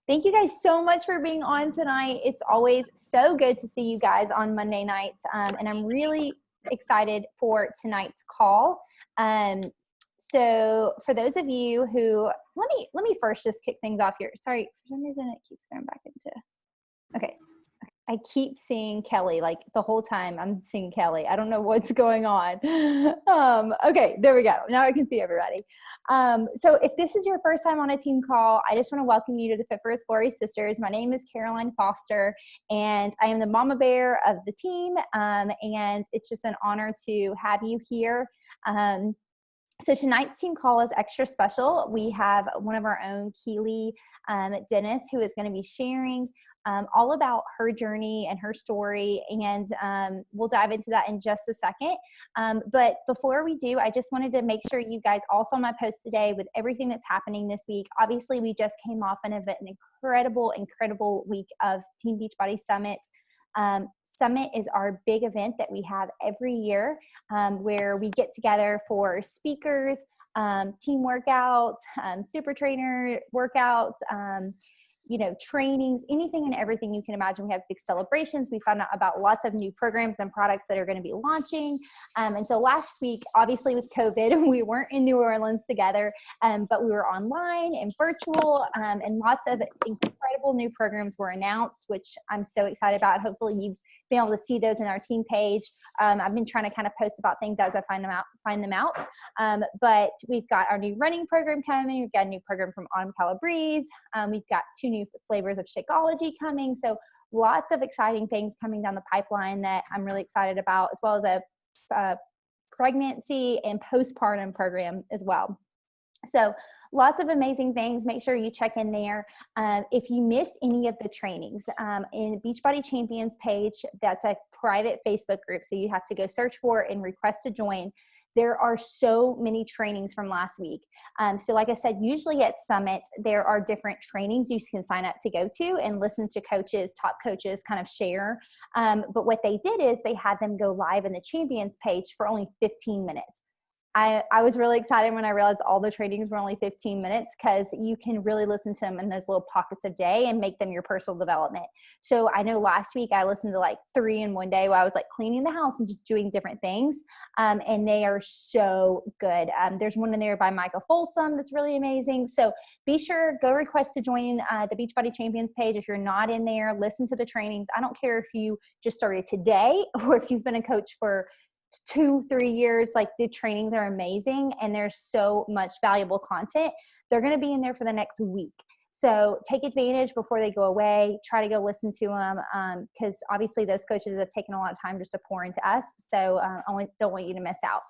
Thank you guys so much for being on tonight. It's always so good to see you guys on Monday nights, and I'm really excited for tonight's call. So for those of you who, let me first just kick things off here. Sorry, for some reason it keeps going back into, okay. I keep seeing Kelly, like the whole time I'm seeing Kelly. I don't know what's going on. Okay, there we go. Now I can see everybody. So if this is your first time on a team call, I just want to welcome you to the Fit for His Glory Sisters. My name is Caroline Foster, and I am the mama bear of the team. And it's just an honor to have you here. So tonight's team call is extra special. We have one of our own, Keely Dennis, who is going to be sharing all about her journey and her story, and we'll dive into that in just a second. But before we do, I just wanted to make sure you guys all saw my post today with everything that's happening this week. Obviously, we just came off an incredible week of Team Beachbody Summit. Summit is our big event that we have every year, where we get together for speakers, team workouts, super trainer workouts, trainings, anything and everything you can imagine. We have big celebrations. We found out about lots of new programs and products that are going to be launching. And so last week, obviously with COVID, we weren't in New Orleans together, but we were online and virtual, and lots of incredible new programs were announced, which I'm so excited about. Hopefully you've been able to see those in our team page. I've been trying to kind of post about things as I find them out. But we've got our new running program coming. We've got a new program from Autumn Calabrese. We've got 2 new flavors of Shakeology coming. So lots of exciting things coming down the pipeline that I'm really excited about, as well as a pregnancy and postpartum program as well. So lots of amazing things. Make sure you check in there. If you missed any of the trainings, in Beachbody Champions page, that's a private Facebook group, so you have to go search for it and request to join. There are so many trainings from last week. So like I said, usually at Summit, there are different trainings you can sign up to go to and listen to top coaches kind of share. But what they did is they had them go live in the Champions page for only 15 minutes. I was really excited when I realized all the trainings were only 15 minutes, because you can really listen to them in those little pockets of day and make them your personal development. So I know last week I listened to like 3 in one day while I was like cleaning the house and just doing different things. And they are so good. There's one in there by Michael Folsom that's really amazing. So be sure, go request to join the Beachbody Champions page. If you're not in there, listen to the trainings. I don't care if you just started today or if you've been a coach for 2-3 years, like the trainings are amazing and there's so much valuable content. They're going to be in there for the next week. So take advantage before they go away. Try to go listen to them, because obviously those coaches have taken a lot of time just to pour into us. So I don't want you to miss out.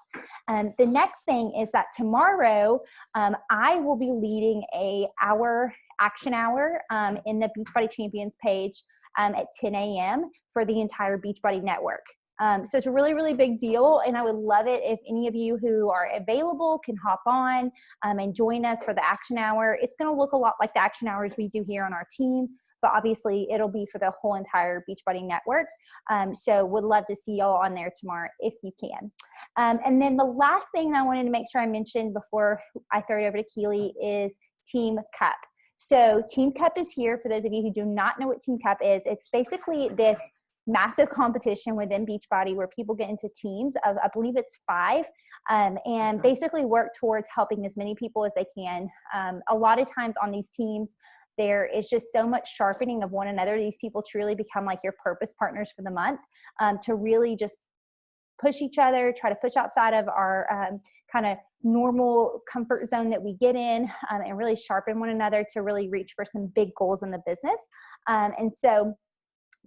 The next thing is that tomorrow I will be leading action hour in the Beachbody Champions page at 10 a.m. for the entire Beachbody network. So it's a really big deal, and I would love it if any of you who are available can hop on and join us for the action hour. It's going to look a lot like the action hours we do here on our team, but obviously it'll be for the whole entire Beachbody network. So would love to see y'all on there tomorrow if you can. And then the last thing I wanted to make sure I mentioned before I throw it over to Keely is Team Cup. So Team Cup is here. For those of you who do not know what Team Cup is, it's basically this massive competition within Beachbody where people get into teams of, I believe it's 5, and basically work towards helping as many people as they can. A lot of times on these teams, there is just so much sharpening of one another. These people truly become like your purpose partners for the month, to really just push each other, try to push outside of our kind of normal comfort zone that we get in, and really sharpen one another to really reach for some big goals in the business. And so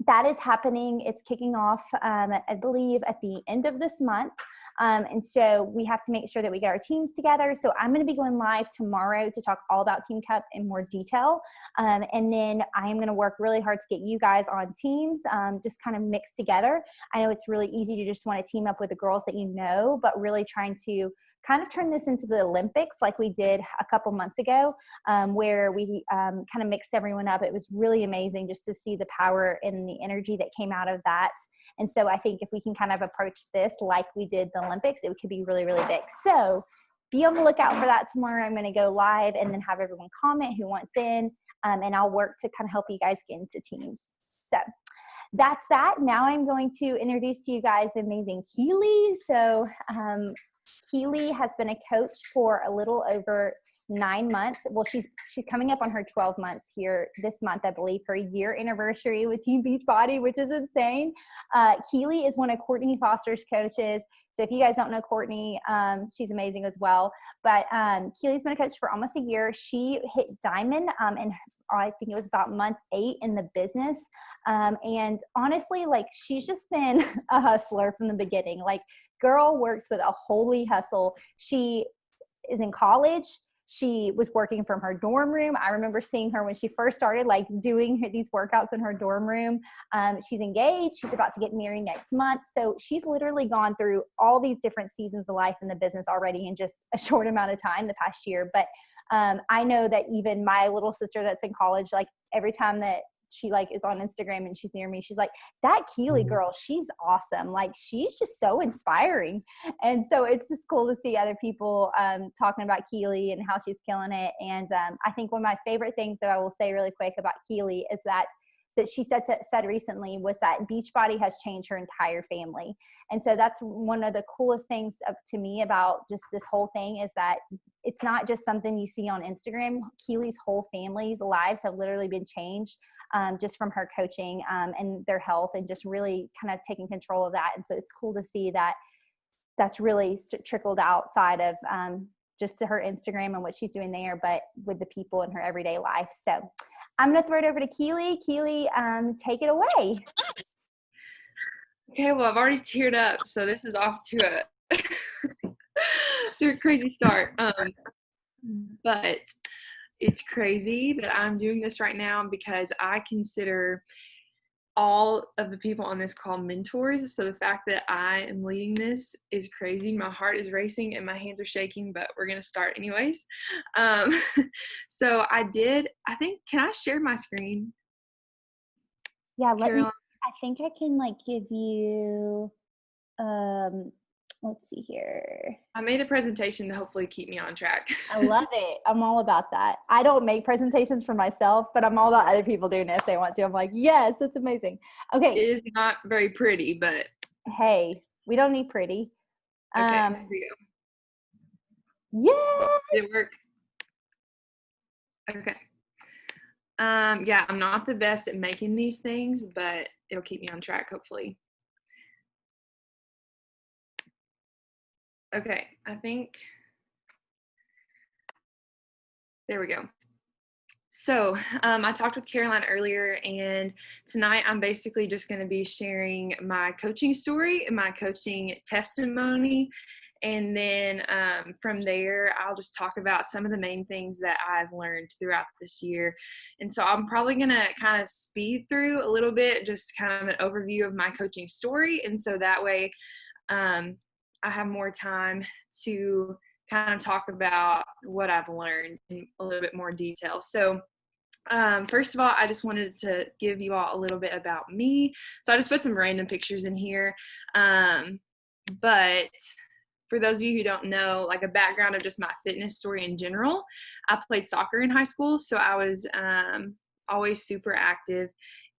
that is happening. It's kicking off, I believe, at the end of this month. And so we have to make sure that we get our teams together. So I'm going to be going live tomorrow to talk all about Team Cup in more detail. And then I am going to work really hard to get you guys on teams, just kind of mixed together. I know it's really easy to just want to team up with the girls that you know, but really trying to kind of turn this into the Olympics like we did a couple months ago, where we kind of mixed everyone up. It was really amazing just to see the power and the energy that came out of that. And so I think if we can kind of approach this like we did the Olympics, it could be really big. So be on the lookout for that tomorrow. I'm going to go live and then have everyone comment who wants in. and I'll work to kind of help you guys get into teams. So that's that. Now I'm going to introduce to you guys the amazing Keely. So Keely has been a coach for a little over 9 months. Well, she's coming up on her 12 months here this month, I believe, for a year anniversary with Team Beachbody, which is insane. Keely is one of Courtney Foster's coaches. So if you guys don't know Courtney, she's amazing as well. But Keely's been a coach for almost a year. She hit diamond and I think it was about month 8 in the business. And honestly, like, she's just been a hustler from the beginning. Like, girl works with a holy hustle. She is in college. She was working from her dorm room. I remember seeing her when she first started, like, doing these workouts in her dorm room. She's engaged. She's about to get married next month. So she's literally gone through all these different seasons of life in the business already in just a short amount of time the past year. But I know that even my little sister that's in college, like, every time that she like is on Instagram and she's near me, she's like, that Keely girl, she's awesome. Like, she's just so inspiring. And so it's just cool to see other people talking about Keely and how she's killing it. And I think one of my favorite things that I will say really quick about Keely is that she said recently was that Beachbody has changed her entire family. And so that's one of the coolest things to me about just this whole thing, is that it's not just something you see on Instagram. Keely's whole family's lives have literally been changed just from her coaching and their health, and just really kind of taking control of that. And so it's cool to see that that's really trickled outside of just to her Instagram and what she's doing there, but with the people in her everyday life. So I'm going to throw it over to Keely. Keely, take it away. Okay, well, I've already teared up, so this is off to a to a crazy start. But it's crazy that I'm doing this right now because I consider all of the people on this call mentors. So the fact that I am leading this is crazy. My heart is racing and my hands are shaking, but we're going to start anyways. So I think, can I share my screen? Yeah, I think I can like give you, let's see here. I made a presentation to hopefully keep me on track. I love it. I'm all about that. I don't make presentations for myself, but I'm all about other people doing it if they want to. I'm like, yes, that's amazing. Okay. It is not very pretty, but hey, we don't need pretty. Okay, here we go. Yeah. Did it work? Okay. Yeah, I'm not the best at making these things, but it'll keep me on track, hopefully. Okay, I think, there we go. So I talked with Caroline earlier, and tonight I'm basically just going to be sharing my coaching story and my coaching testimony. And then from there, I'll just talk about some of the main things that I've learned throughout this year. And so I'm probably going to kind of speed through a little bit, just kind of an overview of my coaching story. And so that way I have more time to kind of talk about what I've learned in a little bit more detail. So first of all, I just wanted to give you all a little bit about me. So I just put some random pictures in here. But for those of you who don't know, like a background of just my fitness story in general, I played soccer in high school. So I was always super active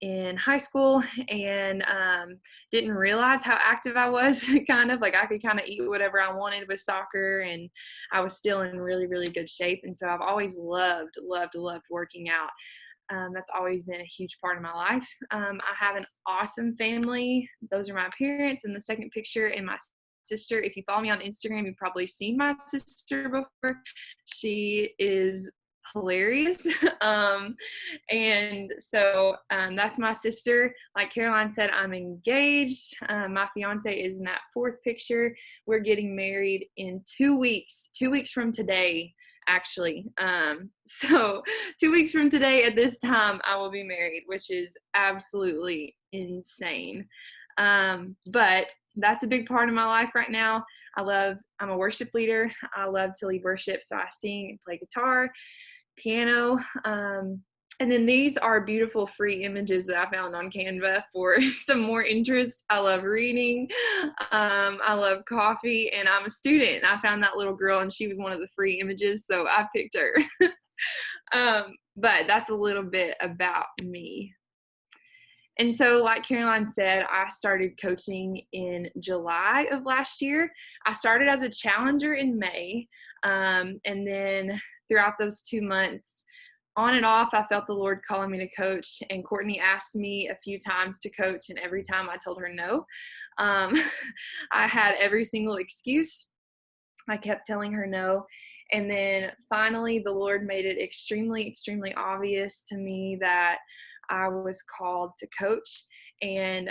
in high school, and didn't realize how active I was. Kind of like I could kind of eat whatever I wanted with soccer, and I was still in really, really good shape. And so I've always loved working out. That's always been a huge part of my life. I have an awesome family. Those are my parents in the second picture, and my sister. If you follow me on Instagram, you've probably seen my sister before. She is hilarious. And so that's my sister. Like Caroline said, I'm engaged. My fiance is in that fourth picture. We're getting married in 2 weeks from today, actually. So 2 weeks from today at this time, I will be married, which is absolutely insane. But that's a big part of my life right now. I'm a worship leader. I love to lead worship. So I sing and play guitar, piano. And then these are beautiful free images that I found on Canva for some more interest. I love reading. I love coffee, and I'm a student. And I found that little girl, and she was one of the free images, so I picked her. But that's a little bit about me. And so, like Caroline said, I started coaching in July of last year. I started as a challenger in May. And then throughout those 2 months, on and off, I felt the Lord calling me to coach. And Courtney asked me a few times to coach, and every time I told her no. I had every single excuse. I kept telling her no. And then finally, the Lord made it extremely, extremely obvious to me that I was called to coach. And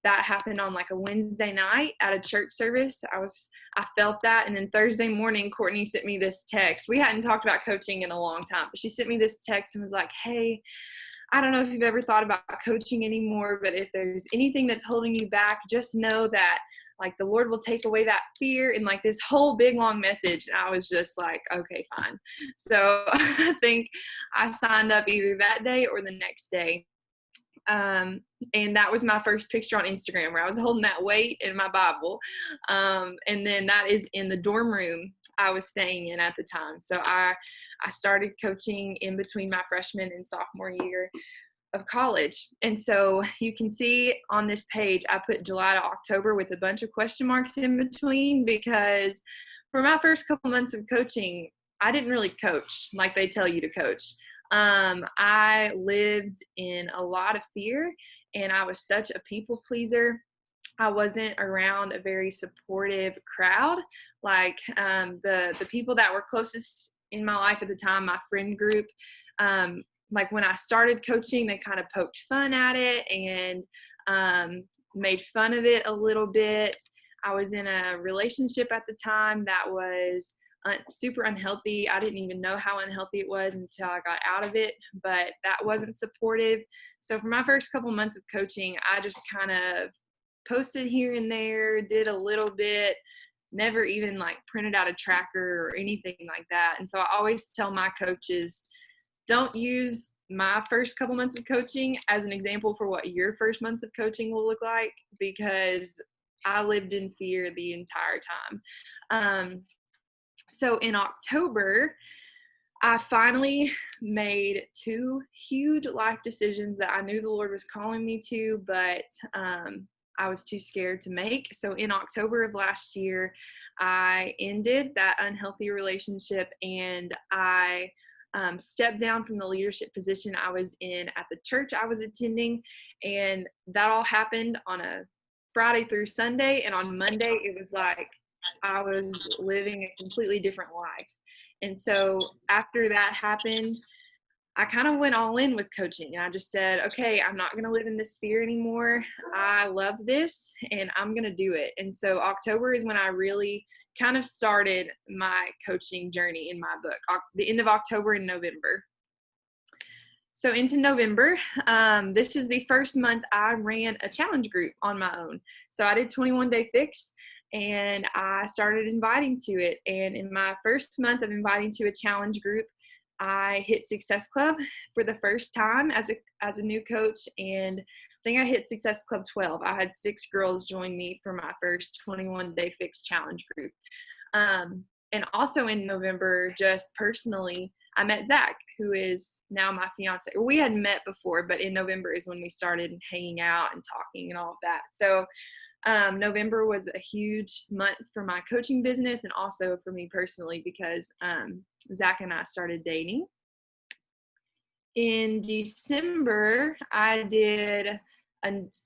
that happened on like a Wednesday night at a church service. I felt that. And then Thursday morning, Courtney sent me this text. We hadn't talked about coaching in a long time, but she sent me this text and was like, hey, I don't know if you've ever thought about coaching anymore, but if there's anything that's holding you back, just know that like the Lord will take away that fear, and like this whole big long message. And I was just like, okay, fine. So I think I signed up either that day or the next day. And that was my first picture on Instagram, where I was holding that weight in my Bible. And then that is in the dorm room I was staying in at the time. So I started coaching in between my freshman and sophomore year of college. And so you can see on this page, I put July to October with a bunch of question marks in between, because for my first couple months of coaching, I didn't really coach like they tell you to coach. I lived in a lot of fear, and I was such a people pleaser. I wasn't around a very supportive crowd. Like the people that were closest in my life at the time, my friend group, like when I started coaching, they kind of poked fun at it and made fun of it a little bit. I was in a relationship at the time that was super unhealthy. I didn't even know how unhealthy it was until I got out of it, but that wasn't supportive. So for my first couple months of coaching, I just kind of posted here and there, did a little bit, never even like printed out a tracker or anything like that. And so I always tell my coaches, don't use my first couple months of coaching as an example for what your first months of coaching will look like, because I lived in fear the entire time. So in October, I finally made 2 huge life decisions that I knew the Lord was calling me to, but I was too scared to make. So in October of last year, I ended that unhealthy relationship, and I stepped down from the leadership position I was in at the church I was attending. And that all happened on a Friday through Sunday. And on Monday, it was like I was living a completely different life. And so after that happened, I kind of went all in with coaching. I just said, okay, I'm not going to live in this fear anymore. I love this and I'm going to do it. And so October is when I really kind of started my coaching journey in my book, the end of October and November. So into November, this is the first month I ran a challenge group on my own. So I did 21 Day Fix, and I started inviting to it. And in my first month of inviting to a challenge group, I hit Success Club for the first time as a new coach, and I think I hit Success Club 12. I had 6 girls join me for my first 21 Day Fix challenge group. And also in November, just personally, I met Zach, who is now my fiance. We had met before, but in November is when we started hanging out and talking and all of that. So November was a huge month for my coaching business and also for me personally, because Zach and I started dating. In December, I did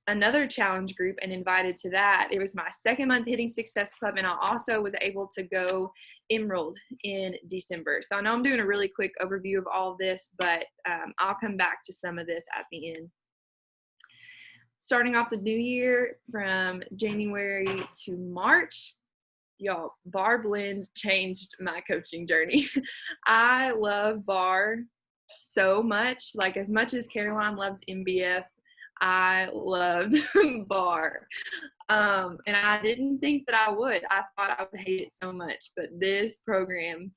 another challenge group and invited to that. It was my second month hitting Success Club, and I also was able to go Emerald in December. So I know I'm doing a really quick overview of all of this, but I'll come back to some of this at the end. Starting off the new year from January to March, y'all, Bar Blend changed my coaching journey. I love Bar so much. Like, as much as Caroline loves MBF, I loved Bar. And I didn't think that I would. I thought I would hate it so much, but this program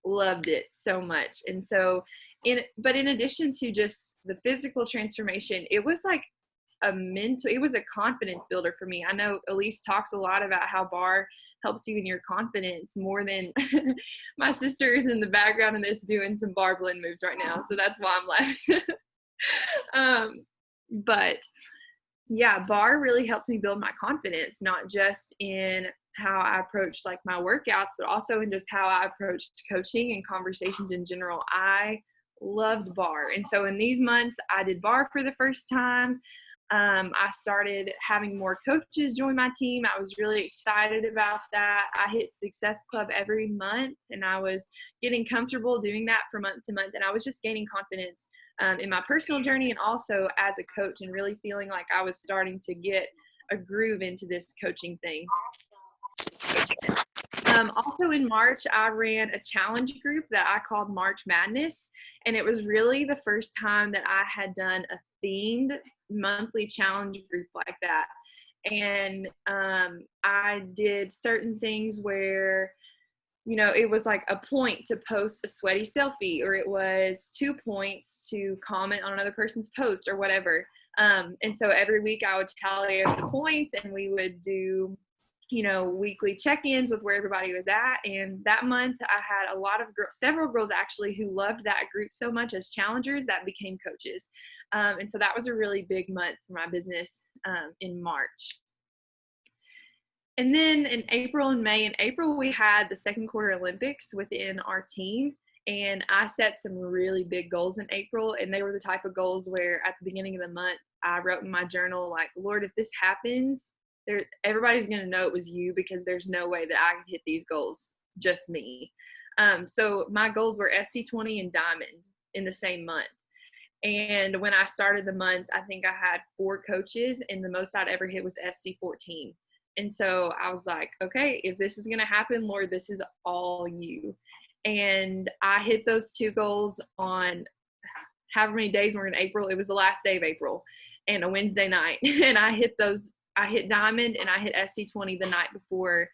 loved it so much. And so, in addition to just the physical transformation, it was like it was a confidence builder for me. I know Elise talks a lot about how bar helps you in your confidence more than my sister is in the background in this doing some bar blend moves right now. So that's why I'm laughing. But yeah, bar really helped me build my confidence, not just in how I approached like my workouts, but also in just how I approached coaching and conversations in general. I loved bar. And so in these months, I did bar for the first time. I started having more coaches join my team. I was really excited about that. I hit Success Club every month, and I was getting comfortable doing that from month to month. And I was just gaining confidence in my personal journey and also as a coach, and really feeling like I was starting to get a groove into this coaching thing. Also in March, I ran a challenge group that I called March Madness. And it was really the first time that I had done a themed monthly challenge group like that. And I did certain things where, you know, it was like a point to post a sweaty selfie, or it was 2 points to comment on another person's post or whatever. And so every week I would tally up the points, and we would do, you know, weekly check-ins with where everybody was at. And that month I had a lot of several girls actually who loved that group so much as challengers that became coaches. And so that was a really big month for my business in March. And then in April and May, in April, we had the second quarter Olympics within our team. And I set some really big goals in April. And they were the type of goals where at the beginning of the month, I wrote in my journal, like, Lord, if this happens, everybody's going to know it was you, because there's no way that I can hit these goals, just me. So my goals were SC20 and Diamond in the same month. And when I started the month, I think I had 4 coaches, and the most I'd ever hit was SC14. And so I was like, okay, if this is going to happen, Lord, this is all you. And I hit those 2 goals on however many days were in April. It was the last day of April and a Wednesday night. And I hit Diamond and I hit SC20 the night before,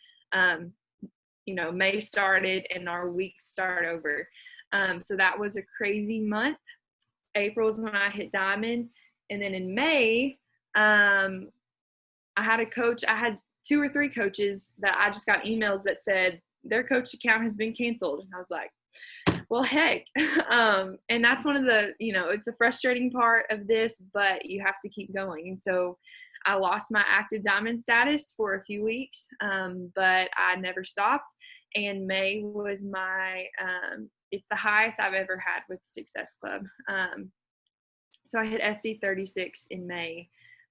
you know, May started and our week started over. So that was a crazy month. April is when I hit Diamond. And then in May, I had a coach. I had 2 or 3 coaches that I just got emails that said their coach account has been canceled. And I was like, well, heck. And that's one of the, you know, it's a frustrating part of this, but you have to keep going. And so I lost my active Diamond status for a few weeks, but I never stopped. And May was it's the highest I've ever had with Success Club. So I hit SC36 in May.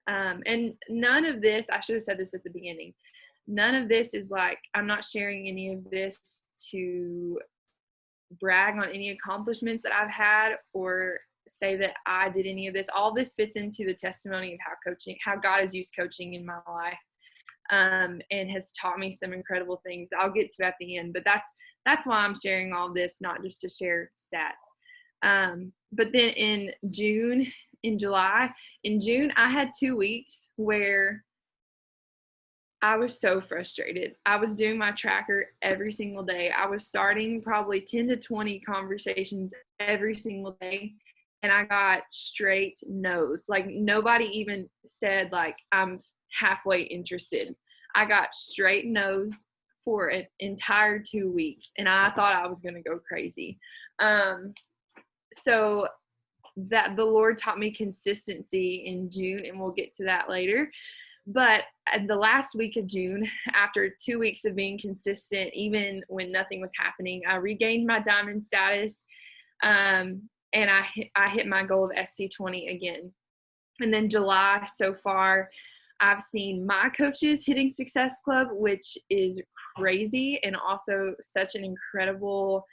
And none of this, I should have said this at the beginning, none of this is like, I'm not sharing any of this to brag on any accomplishments that I've had or say that I did any of this. All this fits into the testimony of how God has used coaching in my life, and has taught me some incredible things I'll get to at the end. But that's why I'm sharing all this, not just to share stats. But then in June, I had 2 weeks where I was so frustrated. I was doing my tracker every single day. I was starting probably 10 to 20 conversations every single day, and I got straight no's. Like, nobody even said, like, I'm halfway interested. I got straight no's for an entire 2 weeks, and I thought I was going to go crazy. So that the Lord taught me consistency in June, and we'll get to that later. But the last week of June, after 2 weeks of being consistent, even when nothing was happening, I regained my Diamond status, and I hit my goal of SC20 again. And then July, so far, I've seen my coaches hitting Success Club, which is crazy, and also such an incredible,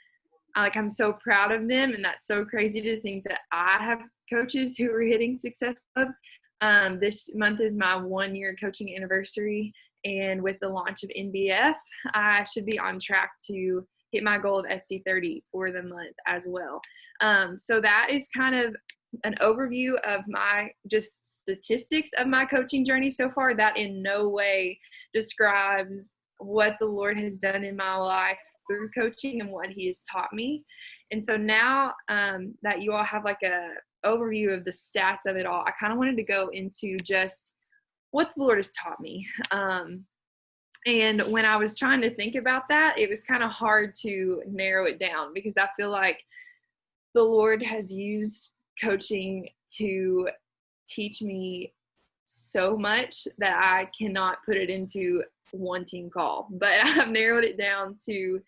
like, I'm so proud of them, and that's so crazy to think that I have coaches who are hitting Success Club. This month is my 1-year coaching anniversary, and with the launch of NBF, I should be on track to hit my goal of SC30 for the month as well. So that is kind of an overview of my just statistics of my coaching journey so far. That in no way describes what the Lord has done in my life through coaching and what he has taught me. And so now that you all have like a overview of the stats of it all, I kind of wanted to go into just what the Lord has taught me. And when I was trying to think about that, it was kind of hard to narrow it down, because I feel like the Lord has used coaching to teach me so much that I cannot put it into one team call. But I've narrowed it down to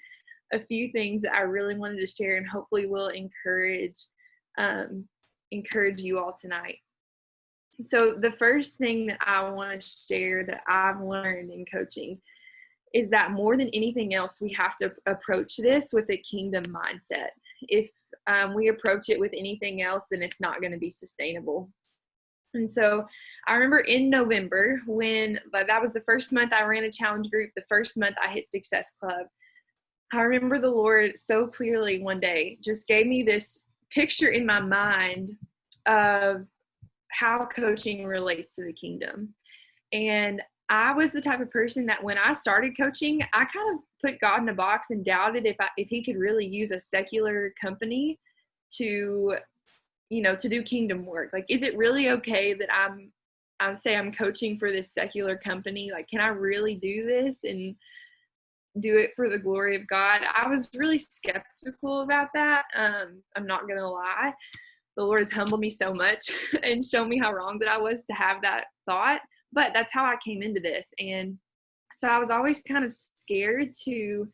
a few things that I really wanted to share, and hopefully will encourage you all tonight. So the first thing that I want to share that I've learned in coaching is that more than anything else, we have to approach this with a kingdom mindset. If we approach it with anything else, then it's not going to be sustainable. And so I remember in November, when that was the first month I ran a challenge group, the first month I hit Success Club, I remember the Lord so clearly one day just gave me this picture in my mind of how coaching relates to the kingdom. And I was the type of person that when I started coaching, I kind of put God in a box and doubted if he could really use a secular company to do kingdom work. Like, is it really okay that I'm coaching for this secular company? Like, can I really do this and do it for the glory of God? I was really skeptical about that. I'm not going to lie. The Lord has humbled me so much and shown me how wrong that I was to have that thought. But that's how I came into this. And so I was always kind of scared to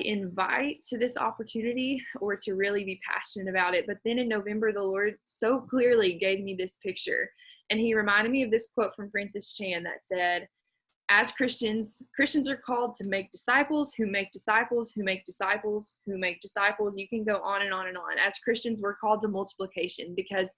invite to this opportunity or to really be passionate about it. But then in November, the Lord so clearly gave me this picture. And he reminded me of this quote from Francis Chan that said, as Christians are called to make disciples who make disciples who make disciples who make disciples. You can go on and on and on. As Christians, we're called to multiplication, because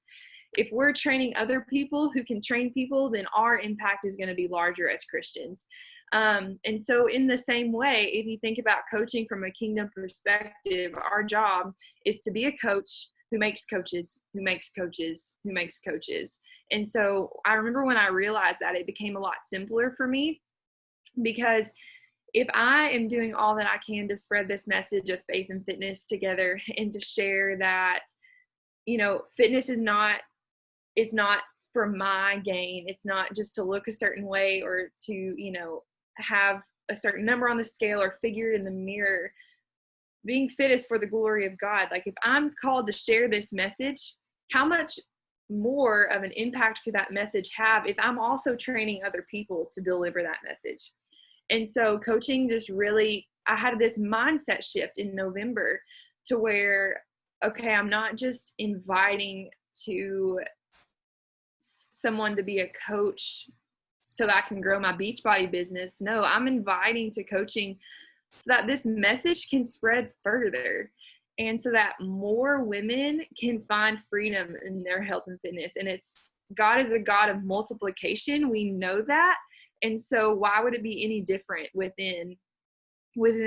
if we're training other people who can train people, then our impact is going to be larger as Christians. And so in the same way, if you think about coaching from a kingdom perspective, our job is to be a coach who makes coaches, who makes coaches, who makes coaches. And so I remember when I realized that, it became a lot simpler for me, because if I am doing all that I can to spread this message of faith and fitness together, and to share that, fitness is not for my gain. It's not just to look a certain way or to, have a certain number on the scale or figure in the mirror. Being fit is for the glory of God. Like, if I'm called to share this message, how much more of an impact could that message have if I'm also training other people to deliver that message? And so coaching just really, I had this mindset shift in November to where, okay, I'm not just inviting to someone to be a coach so that I can grow my Beachbody business. No, I'm inviting to coaching so that this message can spread further, and so that more women can find freedom in their health and fitness. And God is a God of multiplication. We know that. And so why would it be any different within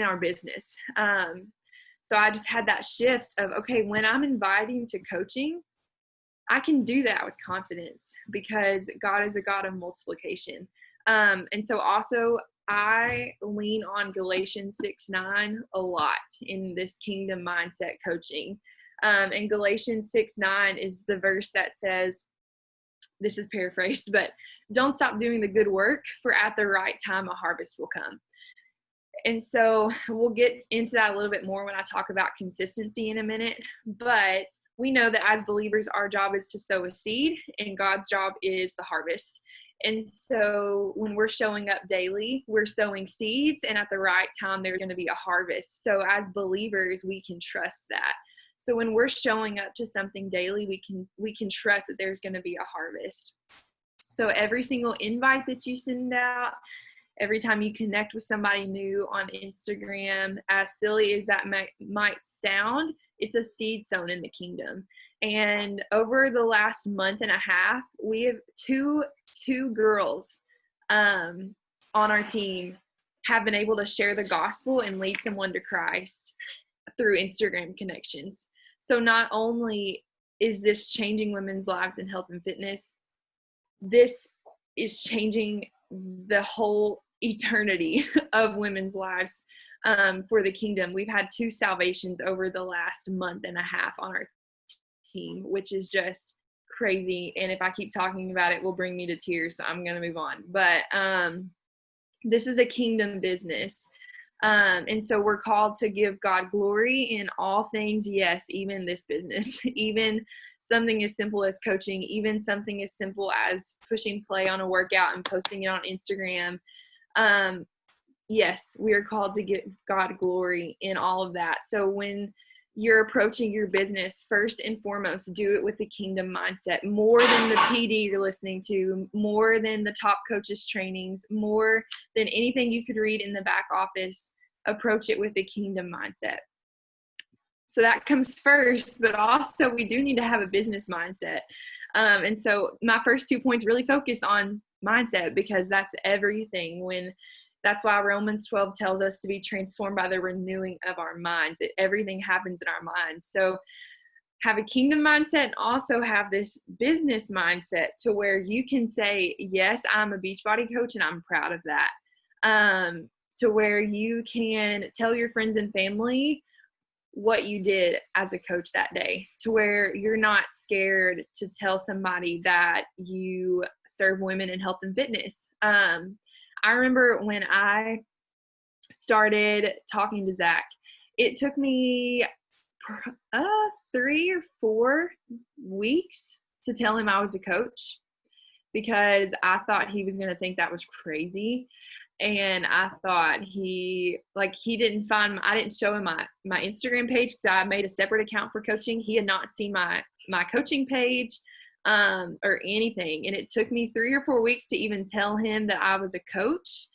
our business? So I just had that shift of, okay, when I'm inviting to coaching, I can do that with confidence, because God is a God of multiplication. And so also I lean on Galatians 6:9 a lot in this kingdom mindset coaching. And Galatians 6:9 is the verse that says, this is paraphrased, but don't stop doing the good work, for at the right time a harvest will come. And so we'll get into that a little bit more when I talk about consistency in a minute. But we know that as believers, our job is to sow a seed, and God's job is the harvest. And so when we're showing up daily, we're sowing seeds, and at the right time, there's going to be a harvest. So as believers, we can trust that. So when we're showing up to something daily, we can trust that there's going to be a harvest. So every single invite that you send out, every time you connect with somebody new on Instagram, as silly as that might sound, it's a seed sown in the kingdom. And over the last month and a half, we have two girls on our team have been able to share the gospel and lead someone to Christ through Instagram connections. So not only is this changing women's lives in health and fitness, this is changing the whole eternity of women's lives for the kingdom. We've had 2 salvations over the last month and a half on our team, which is just crazy. And if I keep talking about it, will bring me to tears. So I'm going to move on. But this is a kingdom business. And so we're called to give God glory in all things. Yes, even this business, even something as simple as coaching, even something as simple as pushing play on a workout and posting it on Instagram. Yes, we are called to give God glory in all of that. So when you're approaching your business, first and foremost, do it with the kingdom mindset, more than the PD you're listening to, more than the top coaches trainings, more than anything you could read in the back office. Approach it with the kingdom mindset. So that comes first, but also we do need to have a business mindset. And so my first 2 points really focus on mindset, because that's everything. That's why Romans 12 tells us to be transformed by the renewing of our minds. Everything happens in our minds. So have a kingdom mindset and also have this business mindset to where you can say, yes, I'm a Beachbody coach and I'm proud of that. To where you can tell your friends and family what you did as a coach that day, to where you're not scared to tell somebody that you serve women in health and fitness. I remember when I started talking to Zach, it took me 3 or 4 weeks to tell him I was a coach, because I thought he was going to think that was crazy. And I thought I didn't show him my Instagram page, because I made a separate account for coaching. He had not seen my coaching page or anything. And it took me 3 or 4 weeks to even tell him that I was a coach.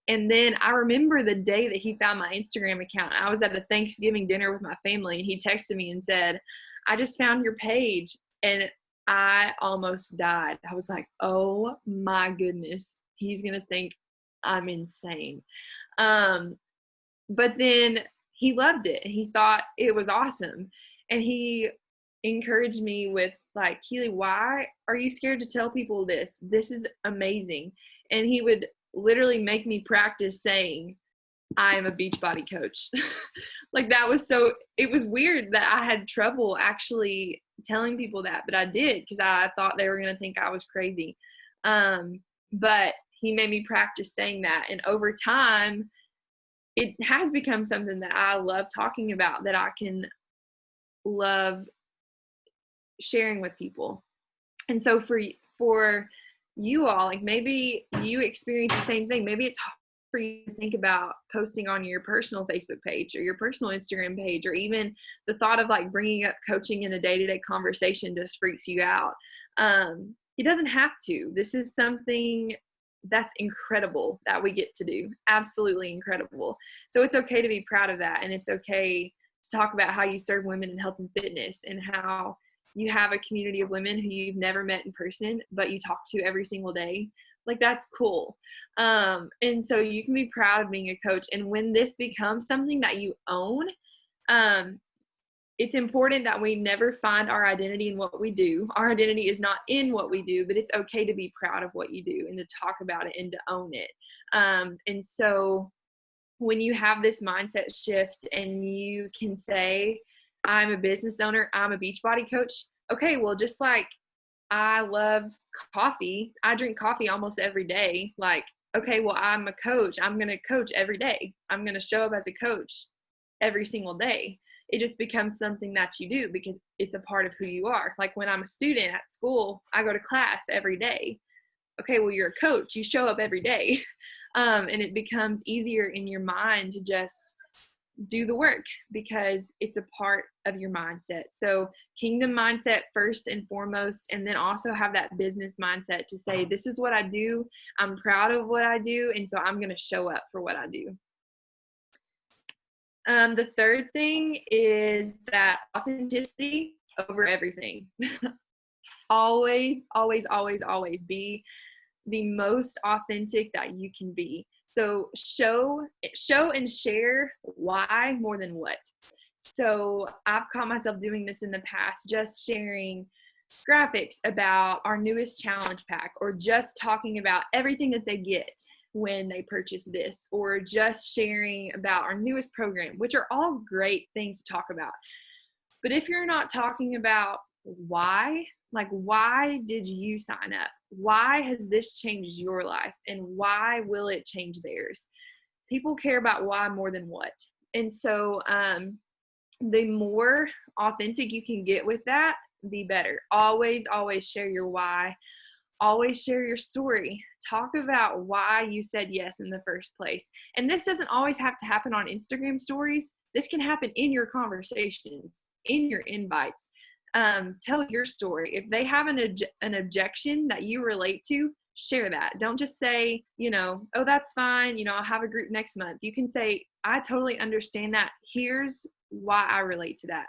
And then I remember the day that he found my Instagram account. I was at a Thanksgiving dinner with my family, and he texted me and said, I just found your page. And I almost died. I was like, oh my goodness, he's going to think I'm insane. But then he loved it. He thought it was awesome. And he encouraged me with, like, Keely, why are you scared to tell people this? This is amazing. And he would literally make me practice saying, I am a Beachbody coach. Like, it was weird that I had trouble actually telling people that, but I did, because I thought they were going to think I was crazy. But he made me practice saying that. And over time, it has become something that I love talking about, that I can love sharing with people. And so for you all, like, maybe you experience the same thing. Maybe it's hard for you to think about posting on your personal Facebook page or your personal Instagram page, or even the thought of like bringing up coaching in a day-to-day conversation just freaks you out. It doesn't have to. This is something that's incredible that we get to do. Absolutely incredible. So it's okay to be proud of that. And it's okay to talk about how you serve women in health and fitness, and how you have a community of women who you've never met in person, but you talk to every single day. Like, that's cool. And so you can be proud of being a coach. And when this becomes something that you own, it's important that we never find our identity in what we do. Our identity is not in what we do, but it's okay to be proud of what you do and to talk about it and to own it. And so when you have this mindset shift and you can say, I'm a business owner, I'm a Beachbody coach. Okay, well, just like I love coffee, I drink coffee almost every day. Like, okay, well, I'm a coach. I'm going to coach every day. I'm going to show up as a coach every single day. It just becomes something that you do because it's a part of who you are. Like when I'm a student at school, I go to class every day. Okay, well, you're a coach. You show up every day. And it becomes easier in your mind to just do the work because it's a part of your mindset. So kingdom mindset first and foremost, and then also have that business mindset to say, this is what I do. I'm proud of what I do. And so I'm going to show up for what I do. The third thing is that authenticity over everything. Always, always, always, always be the most authentic that you can be. So show and share why more than what. So I've caught myself doing this in the past, just sharing graphics about our newest challenge pack, or just talking about everything that they get when they purchase this, or just sharing about our newest program, which are all great things to talk about. But if you're not talking about why. Like, why did you sign up? Why has this changed your life? And why will it change theirs? People care about why more than what. And so the more authentic you can get with that, the better. Always, always share your why. Always share your story. Talk about why you said yes in the first place. And this doesn't always have to happen on Instagram stories. This can happen in your conversations, in your invites. Tell your story. If they have an objection that you relate to, share that. Don't just say, oh, that's fine. I'll have a group next month. You can say, I totally understand that. Here's why I relate to that.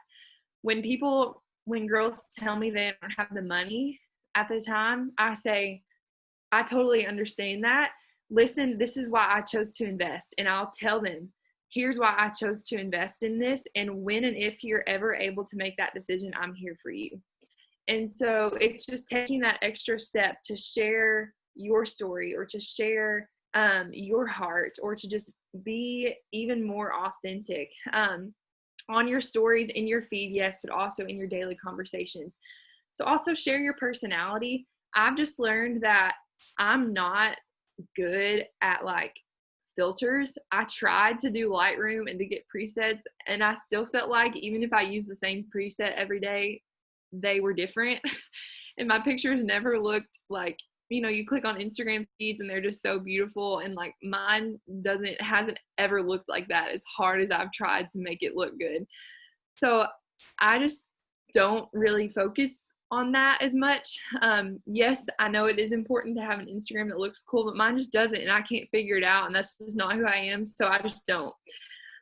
When girls tell me they don't have the money at the time, I say, I totally understand that. Listen, this is why I chose to invest. And I'll tell them, here's why I chose to invest in this. And when and if you're ever able to make that decision, I'm here for you. And so it's just taking that extra step to share your story, or to share your heart, or to just be even more authentic on your stories, in your feed, yes, but also in your daily conversations. So also share your personality. I've just learned that I'm not good at like filters. I tried to do Lightroom and to get presets, and I still felt like even if I use the same preset every day, they were different. And my pictures never looked like, you click on Instagram feeds and they're just so beautiful, and like mine hasn't ever looked like that, as hard as I've tried to make it look good. So I just don't really focus on that as much. Yes, I know it is important to have an Instagram that looks cool, but mine just doesn't, and I can't figure it out, and that's just not who I am, so I just don't.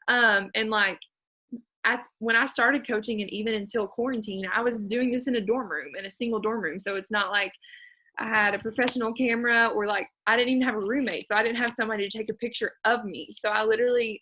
And like, when I started coaching, and even until quarantine, I was doing this in a single dorm room. So it's not like I had a professional camera, or like I didn't even have a roommate. So I didn't have somebody to take a picture of me. So I literally,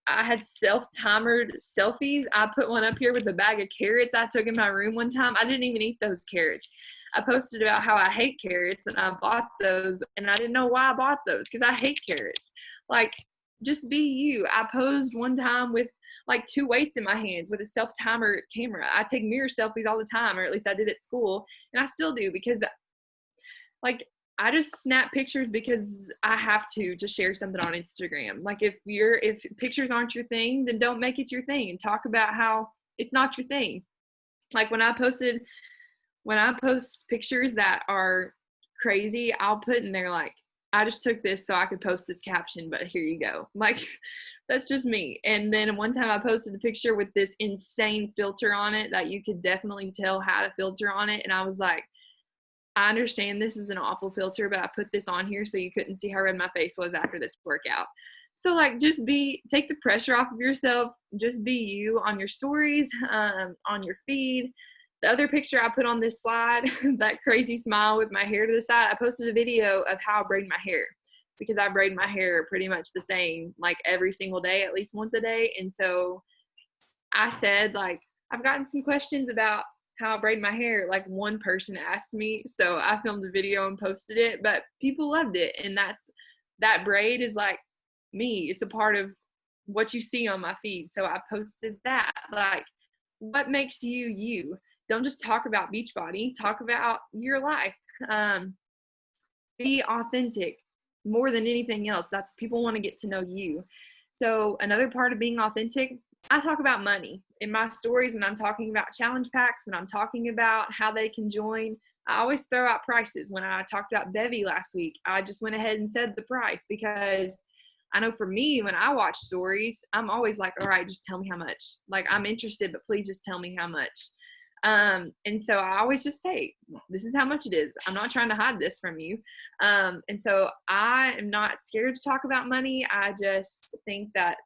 I had self-timered selfies. I put one up here with a bag of carrots I took in my room one time. I didn't even eat those carrots. I posted about how I hate carrots, and I bought those, and I didn't know why I bought those, because I hate carrots. Like, just be you. I posed one time with like 2 weights in my hands with a self-timer camera. I take mirror selfies all the time, or at least I did at school, and I still do, because like I just snap pictures because I have to share something on Instagram. Like if pictures aren't your thing, then don't make it your thing, and talk about how it's not your thing. Like when I post pictures that are crazy, I'll put in there like, I just took this so I could post this caption, but here you go. Like, that's just me. And then one time I posted a picture with this insane filter on it that you could definitely tell how to filter on it. And I was like, I understand this is an awful filter, but I put this on here so you couldn't see how red my face was after this workout. So like, take the pressure off of yourself. Just be you on your stories, on your feed. The other picture I put on this slide, that crazy smile with my hair to the side, I posted a video of how I braid my hair, because I braid my hair pretty much the same, like every single day, at least once a day. And so I said, like, I've gotten some questions about how I braid my hair. Like one person asked me, so I filmed a video and posted it, but people loved it. And that braid is like me. It's a part of what you see on my feed. So I posted that. Like, what makes you you? Don't just talk about Beachbody. Talk about your life. Be authentic more than anything else. That's, people want to get to know you. So another part of being authentic, I talk about money in my stories. When I'm talking about challenge packs, when I'm talking about how they can join, I always throw out prices. When I talked about Bevy last week, I just went ahead and said the price, because I know for me, when I watch stories, I'm always like, all right, just tell me how much. Like, I'm interested, but please just tell me how much. And so I always just say, this is how much it is. I'm not trying to hide this from you. And so I am not scared to talk about money. I just think that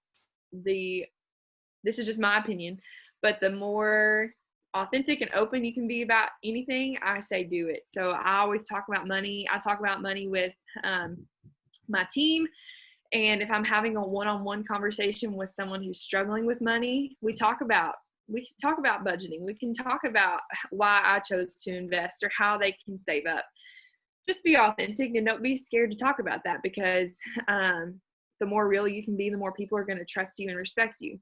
this is just my opinion, but the more authentic and open you can be about anything, I say do it. So I always talk about money. I talk about money with my team. And if I'm having a one-on-one conversation with someone who's struggling with money, we can talk about budgeting. We can talk about why I chose to invest, or how they can save up. Just be authentic, and don't be scared to talk about that, because the more real you can be, the more people are going to trust you and respect you.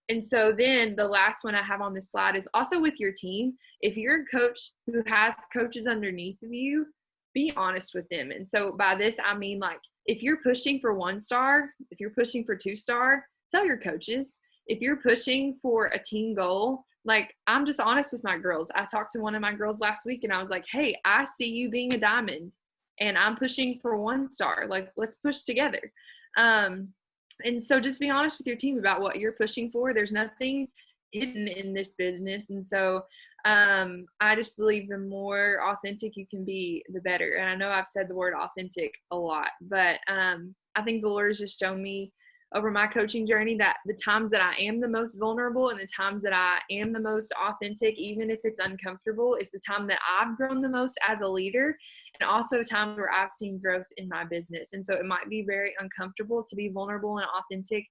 And so then the last one I have on this slide is also with your team. If you're a coach who has coaches underneath of you, be honest with them. And so by this, I mean, like, if you're pushing for 1 star, if you're pushing for 2 star, tell your coaches. If you're pushing for a team goal, like, I'm just honest with my girls. I talked to one of my girls last week and I was like, hey, I see you being a diamond and I'm pushing for 1 star. Like, let's push together. And so just be honest with your team about what you're pushing for. There's nothing hidden in this business. And so I just believe the more authentic you can be, the better. And I know I've said the word authentic a lot, but I think the Lord has just shown me over my coaching journey that the times that I am the most vulnerable and the times that I am the most authentic, even if it's uncomfortable, is the time that I've grown the most as a leader, and also times where I've seen growth in my business. And so it might be very uncomfortable to be vulnerable and authentic,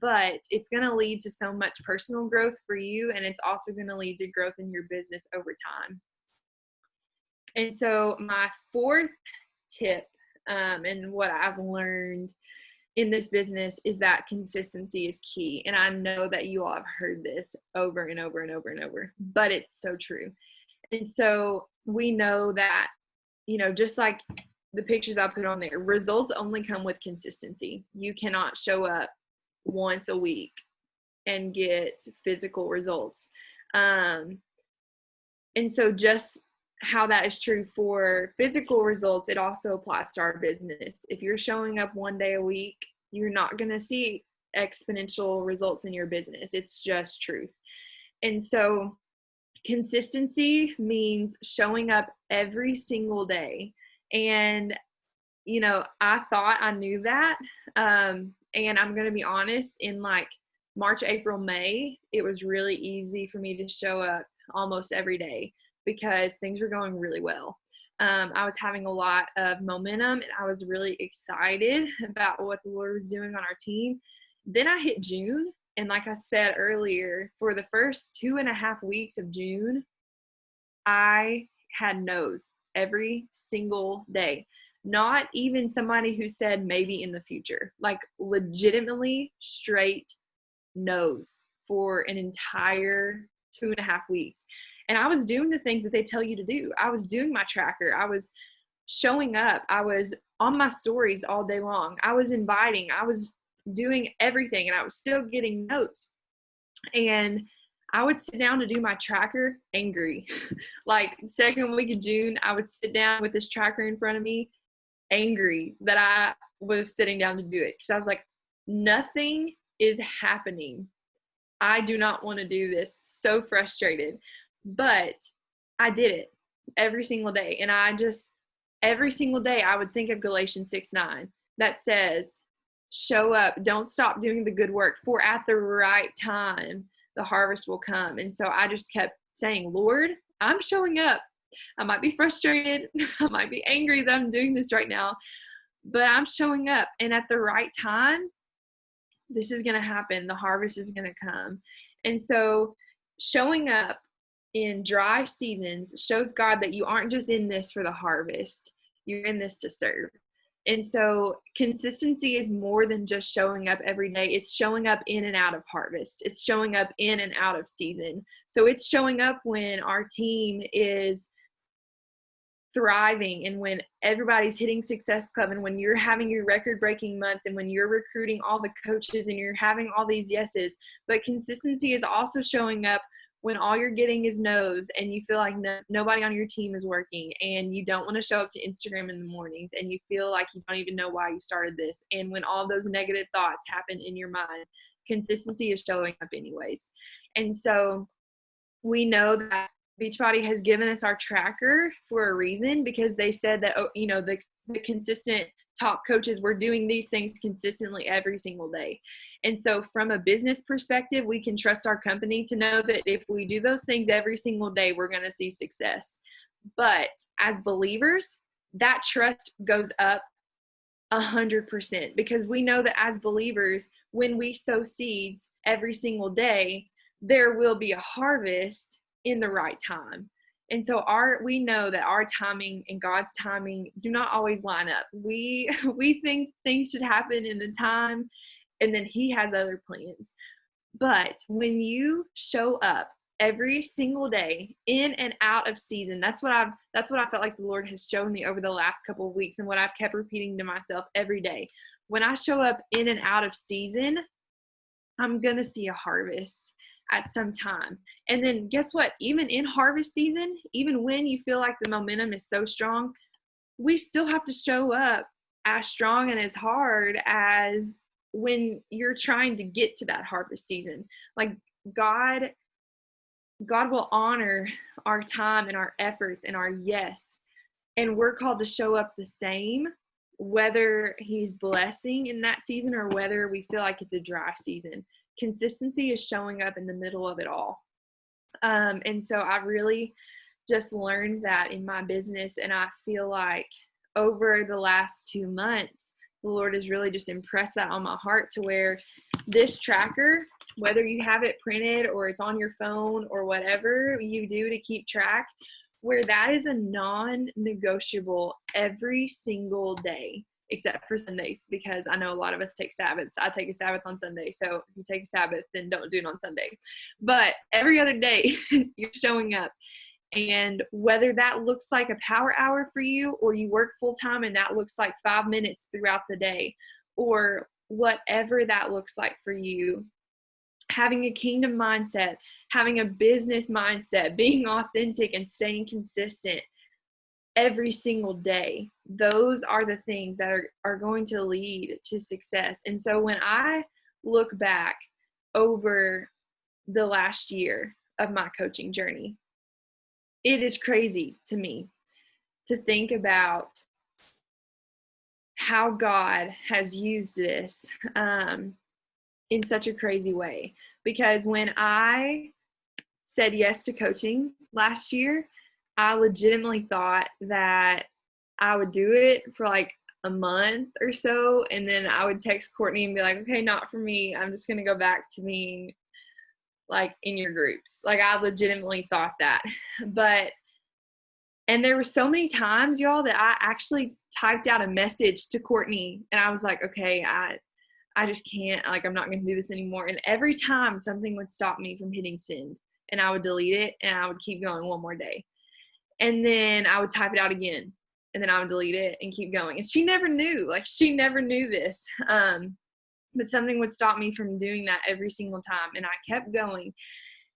but it's going to lead to so much personal growth for you, and it's also going to lead to growth in your business over time. And so my 4th tip, and what I've learned in this business, is that consistency is key. And I know that you all have heard this over and over and over and over, but it's so true. And so we know that, you know, just like the pictures I put on there, results only come with consistency. You cannot show up once a week and get physical results. And so just how that is true for physical results, it also applies to our business. If you're showing up 1 day a week, you're not going to see exponential results in your business. It's just truth. And so consistency means showing up every single day. And, you know, I thought I knew that. And I'm going to be honest, in like March, April, May, it was really easy for me to show up almost every day because things were going really well. I was having a lot of momentum and I was really excited about what the Lord was doing on our team. Then I hit June. And like I said earlier, for the first 2.5 weeks of June, I had no's every single day. Not even somebody who said maybe in the future, like legitimately straight no's for an entire 2.5 weeks. And I was doing the things that they tell you to do. I was doing my tracker. I was showing up. I was on my stories all day long. I was inviting. I was doing everything, and I was still getting notes. And I would sit down to do my tracker angry. Like 2nd week of June, I would sit down with this tracker in front of me, angry that I was sitting down to do it. Because I was like, nothing is happening. I do not want to do this. So frustrated. But I did it every single day. And every single day I would think of Galatians 6:9 that says, show up, don't stop doing the good work, for at the right time, the harvest will come. And so I just kept saying, Lord, I'm showing up. I might be frustrated. I might be angry that I'm doing this right now, but I'm showing up. And at the right time, this is going to happen. The harvest is going to come. And so showing up in dry seasons shows God that you aren't just in this for the harvest. You're in this to serve. And so consistency is more than just showing up every day. It's showing up in and out of harvest. It's showing up in and out of season. So it's showing up when our team is thriving and when everybody's hitting Success Club and when you're having your record-breaking month and when you're recruiting all the coaches and you're having all these yeses. But consistency is also showing up when all you're getting is no's and you feel like nobody on your team is working and you don't want to show up to Instagram in the mornings and you feel like you don't even know why you started this. And when all those negative thoughts happen in your mind, consistency is showing up anyways. And so we know that Beachbody has given us our tracker for a reason, because they said that, the consistent top coaches were doing these things consistently every single day. And so from a business perspective, we can trust our company to know that if we do those things every single day, we're going to see success. But as believers, that trust goes up 100%, because we know that as believers, when we sow seeds every single day, there will be a harvest in the right time. And so we know that our timing and God's timing do not always line up. We think things should happen in the time, and then He has other plans. But when you show up every single day in and out of season, that's what I felt like the Lord has shown me over the last couple of weeks, and what I've kept repeating to myself every day. When I show up in and out of season, I'm going to see a harvest at some time. And then guess what? Even in harvest season, even when you feel like the momentum is so strong, we still have to show up as strong and as hard as when you're trying to get to that harvest season. Like God will honor our time and our efforts and our yes. And we're called to show up the same, whether he's blessing in that season or whether we feel like it's a dry season. Consistency is showing up in the middle of it all. And so I really just learned that in my business. And I feel like over the last 2 months, the Lord has really just impressed that on my heart, to where this tracker, whether you have it printed or it's on your phone or whatever you do to keep track, where that is a non-negotiable every single day, except for Sundays, because I know a lot of us take Sabbaths. I take a Sabbath on Sunday. So if you take a Sabbath, then don't do it on Sunday. But every other day, you're showing up. And whether that looks like a power hour for you, or you work full time and that looks like 5 minutes throughout the day, or whatever that looks like for you, having a kingdom mindset, having a business mindset, being authentic and staying consistent every single day, those are the things that are going to lead to success. And so when I look back over the last year of my coaching journey, it is crazy to me to think about how God has used this in such a crazy way. Because when I said yes to coaching last year, I legitimately thought that I would do it for like a month or so, and then I would text Courtney and be like, okay, not for me. I'm just going to go back to being like in your groups. Like, I legitimately thought that. And there were so many times, y'all, that I actually typed out a message to Courtney, and I was like, okay, I just can't, like, I'm not going to do this anymore. And every time something would stop me from hitting send, and I would delete it, and I would keep going one more day. And then I would type it out again, and then I would delete it and keep going. And she never knew this. But something would stop me from doing that every single time. And I kept going.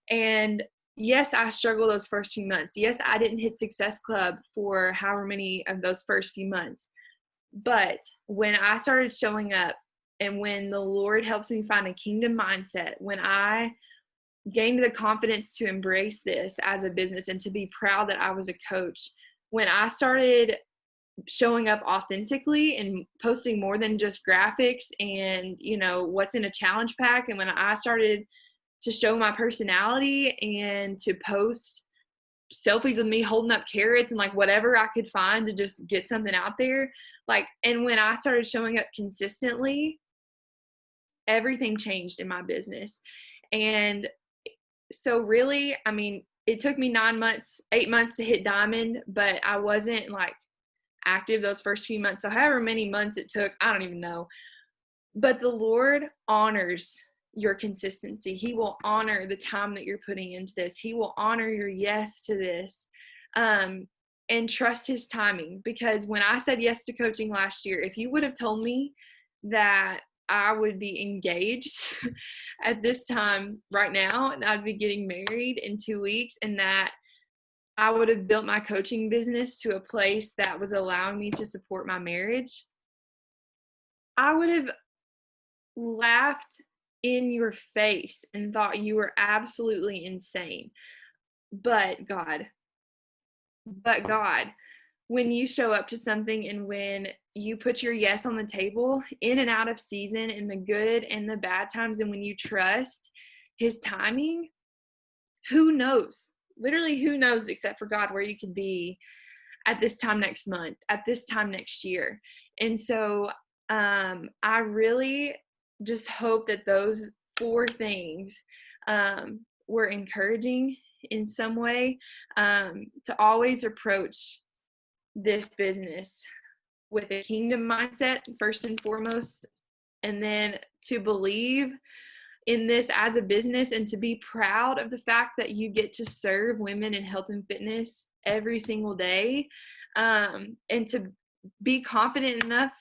And yes, I struggled those first few months. Yes, I didn't hit Success Club for however many of those first few months. But when I started showing up, and when the Lord helped me find a kingdom mindset, when I gained the confidence to embrace this as a business and to be proud that I was a coach, when I started showing up authentically and posting more than just graphics and, what's in a challenge pack, and when I started to show my personality and to post selfies of me holding up carrots and like whatever I could find to just get something out there, and when I started showing up consistently, everything changed in my business. And so really, I mean, it took me 8 months to hit diamond, but I wasn't like active those first few months. So however many months it took, I don't even know. But the Lord honors your consistency. He will honor the time that you're putting into this. He will honor your yes to this, and trust his timing. Because when I said yes to coaching last year, if you would have told me that I would be engaged at this time right now, and I'd be getting married in 2 weeks, and that I would have built my coaching business to a place that was allowing me to support my marriage, I would have laughed in your face and thought you were absolutely insane. But God, when you show up to something and when you put your yes on the table in and out of season, in the good and the bad times, and when you trust his timing, who knows? Literally, who knows except for God where you could be at this time next month, at this time next year. And so I really just hope that those 4 things were encouraging in some way, to always approach this business with a kingdom mindset first and foremost, and then to believe in this as a business, and to be proud of the fact that you get to serve women in health and fitness every single day, and to be confident enough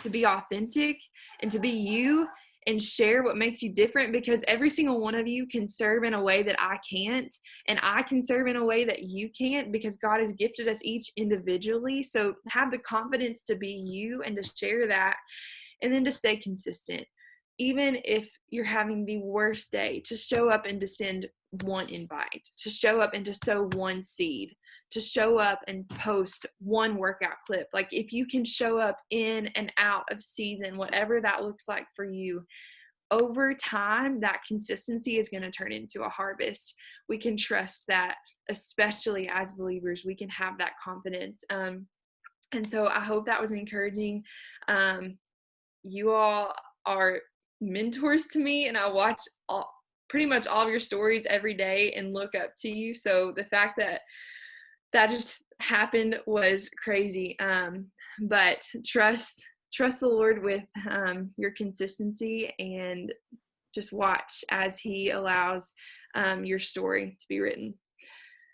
to be authentic and to be you and share what makes you different, because every single one of you can serve in a way that I can't, and I can serve in a way that you can't, because God has gifted us each individually. So have the confidence to be you and to share that, and then to stay consistent. Even if you're having the worst day, to show up and to send one invite, to show up and to sow one seed, to show up and post one workout clip. Like, if you can show up in and out of season, whatever that looks like for you, over time, that consistency is going to turn into a harvest. We can trust that, especially as believers, we can have that confidence. And so I hope that was encouraging. You all are mentors to me, and I watch pretty much all of your stories every day and look up to you. So the fact that that just happened was crazy. But trust the Lord with your consistency, and just watch as He allows your story to be written.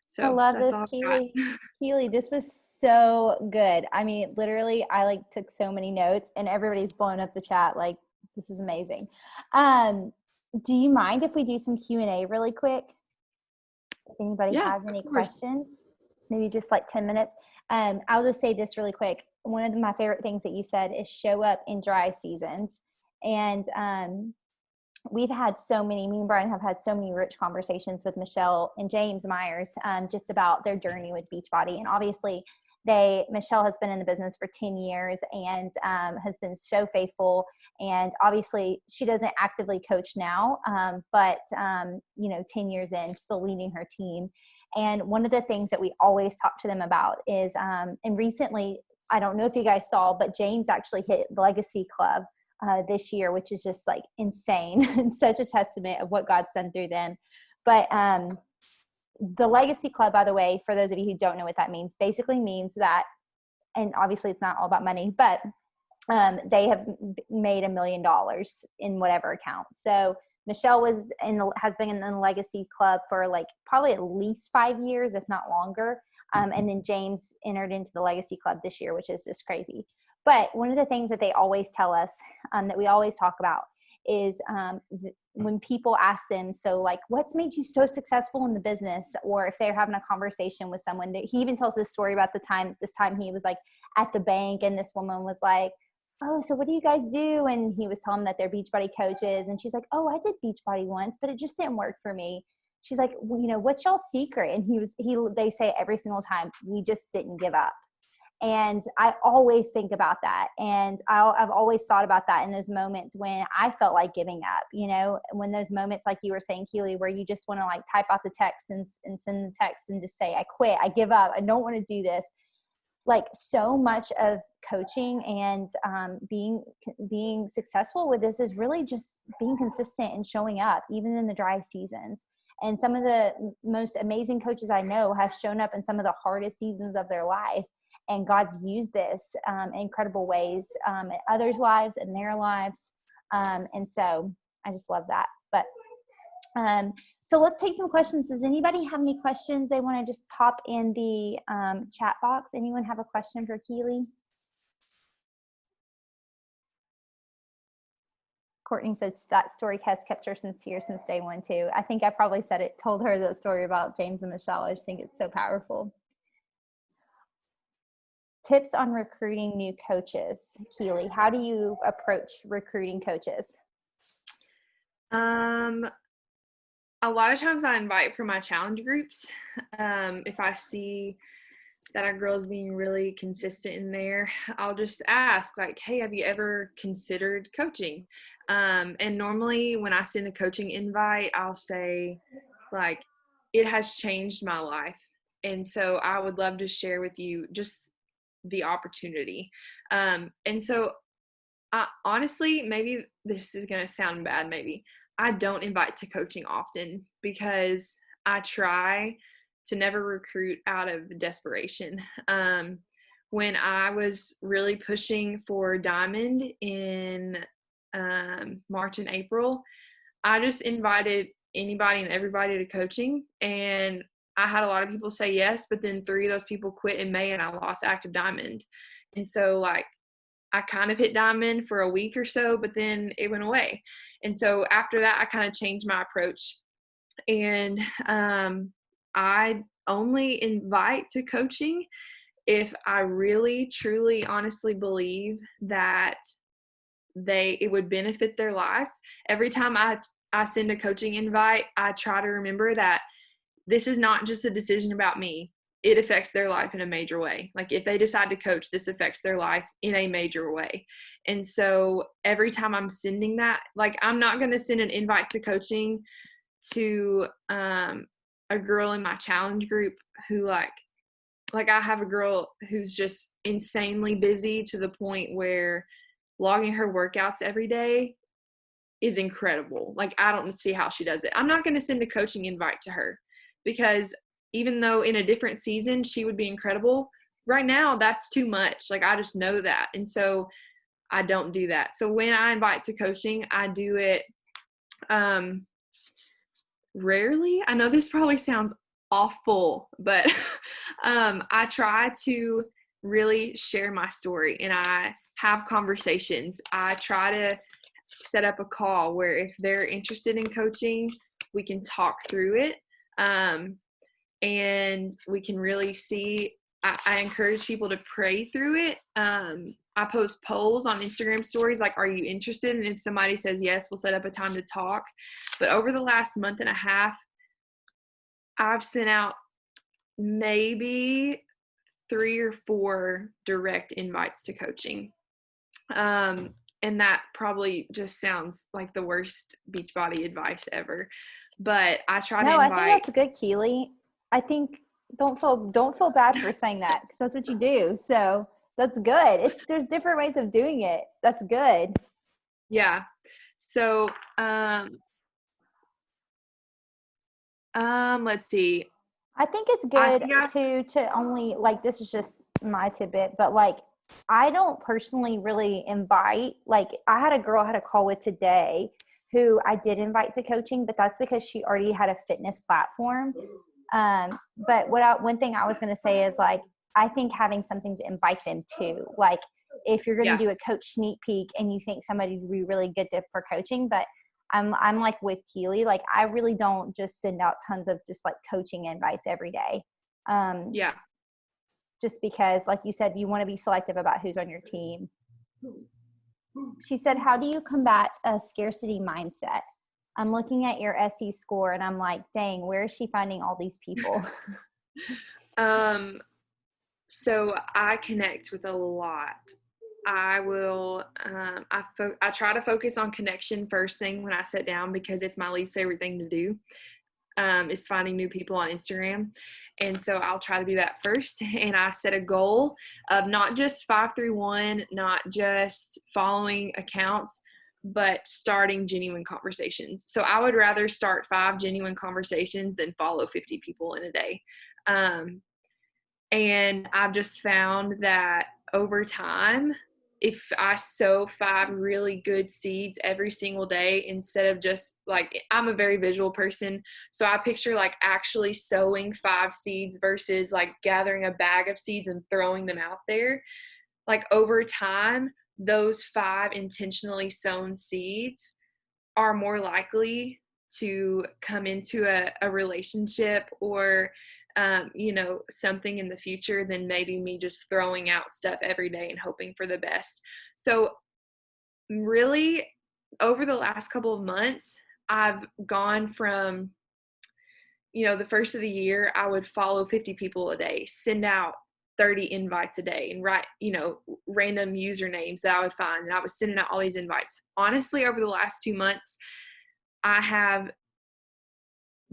So I love that's this, all Keely. Keely, this was so good. I mean, literally, I like took so many notes, and everybody's blowing up the chat. Like, this is amazing. Do you mind if we do some Q&A really quick? If anybody has any questions, maybe just like 10 minutes. I'll just say this really quick. One of my favorite things that you said is show up in dry seasons. And we've had me and Brian have had so many rich conversations with Michelle and James Myers just about their journey with Beachbody. And obviously, Michelle has been in the business for 10 years and has been so faithful. And obviously, she doesn't actively coach now, but 10 years in, still leading her team. And one of the things that we always talk to them about is, and recently, I don't know if you guys saw, but James actually hit Legacy Club this year, which is just like insane and such a testament of what God's done through them. But the Legacy Club, by the way, for those of you who don't know what that means, basically means that, and obviously it's not all about money, but they have made $1 million in whatever account. So Michelle has been in the Legacy Club for like probably at least 5 years, if not longer. And then James entered into the Legacy Club this year, which is just crazy. But one of the things that they always tell us, that we always talk about, is when people ask them, so like, what's made you so successful in the business? Or if they're having a conversation with someone, that he even tells this story about this time he was like at the bank, and this woman was like, oh, so what do you guys do? And he was telling them that they're Beachbody coaches. And she's like, oh, I did Beachbody once, but it just didn't work for me. She's like, well, what's y'all's secret? And they say every single time, we just didn't give up. And I always think about that. And I've always thought about that in those moments when I felt like giving up, when those moments, like you were saying, Keely, where you just want to like type out the text and send the text and just say, I quit, I give up, I don't want to do this. Like, so much of coaching and being successful with this is really just being consistent and showing up, even in the dry seasons. And some of the most amazing coaches I know have shown up in some of the hardest seasons of their life. And God's used this in incredible ways in others' lives and their lives. And so I just love that. But so let's take some questions. Does anybody have any questions they want to just pop in the chat box? Anyone have a question for Keely? Courtney says that story has kept her sincere since day one too. I think I probably told her the story about James and Michelle. I just think it's so powerful. Tips on recruiting new coaches. Keely, how do you approach recruiting coaches? A lot of times I invite for my challenge groups. If I see that a girl's being really consistent in there, I'll just ask, like, hey, have you ever considered coaching? And normally when I send a coaching invite, I'll say, like, it has changed my life. And so I would love to share with you just the opportunity. And so honestly, maybe this is going to sound bad, maybe I don't invite to coaching often, because I try to never recruit out of desperation. When I was really pushing for Diamond in March and April, I just invited anybody and everybody to coaching, and I had a lot of people say yes, but then 3 of those people quit in May and I lost active diamond. And so like I kind of hit diamond for a week or so, but then it went away. And so after that, I kind of changed my approach. And I only invite to coaching if I really, truly, honestly believe that it would benefit their life. Every time I send a coaching invite, I try to remember that this is not just a decision about me. It affects their life in a major way. Like if they decide to coach, this affects their life in a major way. And so every time I'm sending that, like I'm not going to send an invite to coaching to a girl in my challenge group who like I have a girl who's just insanely busy to the point where logging her workouts every day is incredible. Like I don't see how she does it. I'm not going to send a coaching invite to her because even though in a different season she would be incredible, right now that's too much. Like I just know that. And so I don't do that. So when I invite to coaching, I do it rarely. I know this probably sounds awful, but I try to really share my story and I have conversations. I try to set up a call where if they're interested in coaching, we can talk through it. And we can really see, I encourage people to pray through it. I post polls on Instagram stories like, are you interested? And if somebody says yes, we'll set up a time to talk. But over the last month and a half, I've sent out maybe 3 or 4 direct invites to coaching. And that probably just sounds like the worst Beachbody advice ever. But I try to invite. I think that's good, Keely. I think don't feel bad for saying that because that's what you do. So that's good. There's different ways of doing it. That's good. Yeah. So let's see. I think it's good to only like, this is just my tidbit, but like I don't personally really invite. Like I had a girl I had a call with today who I did invite to coaching, but that's because she already had a fitness platform. But one thing I was going to say is like, I think having something to invite them to, like if you're going to do a coach sneak peek and you think somebody would be really good for coaching, but I'm like with Keely, like I really don't just send out tons of just like coaching invites every day. Just because like you said, you want to be selective about who's on your team. She said, how do you combat a scarcity mindset? I'm looking at your SE score and I'm like, dang, where is she finding all these people? So I connect with a lot. I will, I try to focus on connection first thing when I sit down because it's my least favorite thing to do, is finding new people on Instagram. And so I'll try to do that first. And I set a goal of not just 531, not just following accounts, but starting genuine conversations. So I would rather start 5 genuine conversations than follow 50 people in a day. And I've just found that over time, if I sow 5 really good seeds every single day, instead of just like, I'm a very visual person. So I picture like actually sowing 5 seeds versus like gathering a bag of seeds and throwing them out there. Like over time, those 5 intentionally sown seeds are more likely to come into a relationship or something in the future than maybe me just throwing out stuff every day and hoping for the best. So really over the last couple of months, I've gone from, the first of the year, I would follow 50 people a day, send out 30 invites a day and write, random usernames that I would find. And I was sending out all these invites. Honestly, over the last 2 months, I have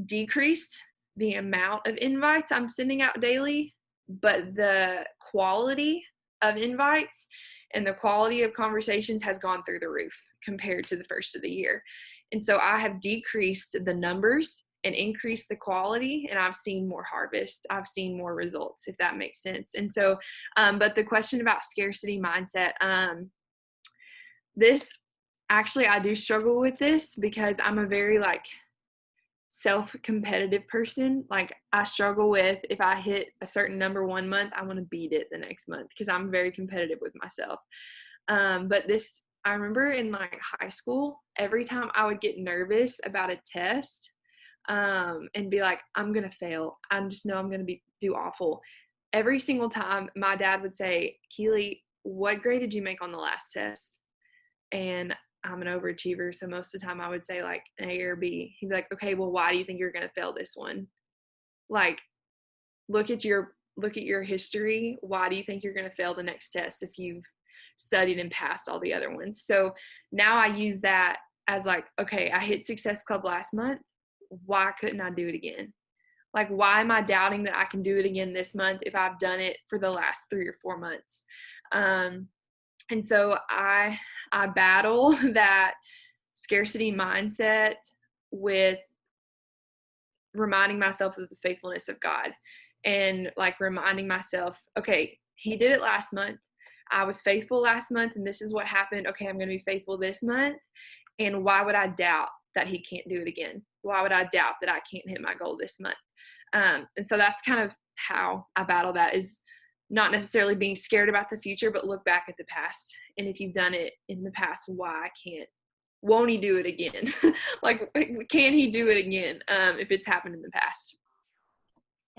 decreased the amount of invites I'm sending out daily, but the quality of invites and the quality of conversations has gone through the roof compared to the first of the year. And so I have decreased the numbers and increased the quality, and I've seen more harvest. I've seen more results, if that makes sense. And so, but the question about scarcity mindset, Actually, I do struggle with this because I'm a very like self-competitive person. Like I struggle with, if I hit a certain number one month, I want to beat it the next month because I'm very competitive with myself. But this, I remember in like high school, every time I would get nervous about a test, and be like, I'm gonna fail. I just know I'm gonna do awful. Every single time my dad would say, Keely, what grade did you make on the last test? And I'm an overachiever, so most of the time I would say like an A or B. He'd be like, okay, well, why do you think you're gonna fail this one? Like, look at your history. Why do you think you're gonna fail the next test if you've studied and passed all the other ones? So now I use that as like, okay, I hit Success Club last month. Why couldn't I do it again? Like, why am I doubting that I can do it again this month if I've done it for the last 3 or 4 months? And so I battle that scarcity mindset with reminding myself of the faithfulness of God, and like reminding myself, okay, he did it last month. I was faithful last month and this is what happened. Okay, I'm going to be faithful this month. And why would I doubt that he can't do it again? Why would I doubt that I can't hit my goal this month? And so that's kind of how I battle that, is not necessarily being scared about the future, but look back at the past. And if you've done it in the past, won't he do it again? Like, can he do it again if it's happened in the past?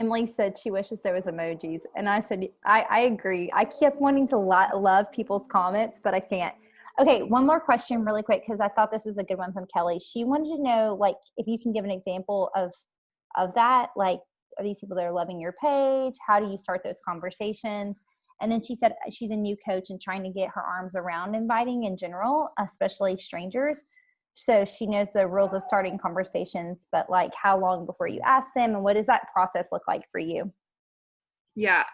Emily said she wishes there was emojis. And I said, I agree. I kept wanting to love people's comments, but I can't. Okay, one more question really quick, because I thought this was a good one from Kelly. She wanted to know, like, if you can give an example of that, like, are these people that are loving your page? How do you start those conversations? And then she said she's a new coach and trying to get her arms around inviting in general, especially strangers. So she knows the rules of starting conversations, but like how long before you ask them, and what does that process look like for you? Yeah.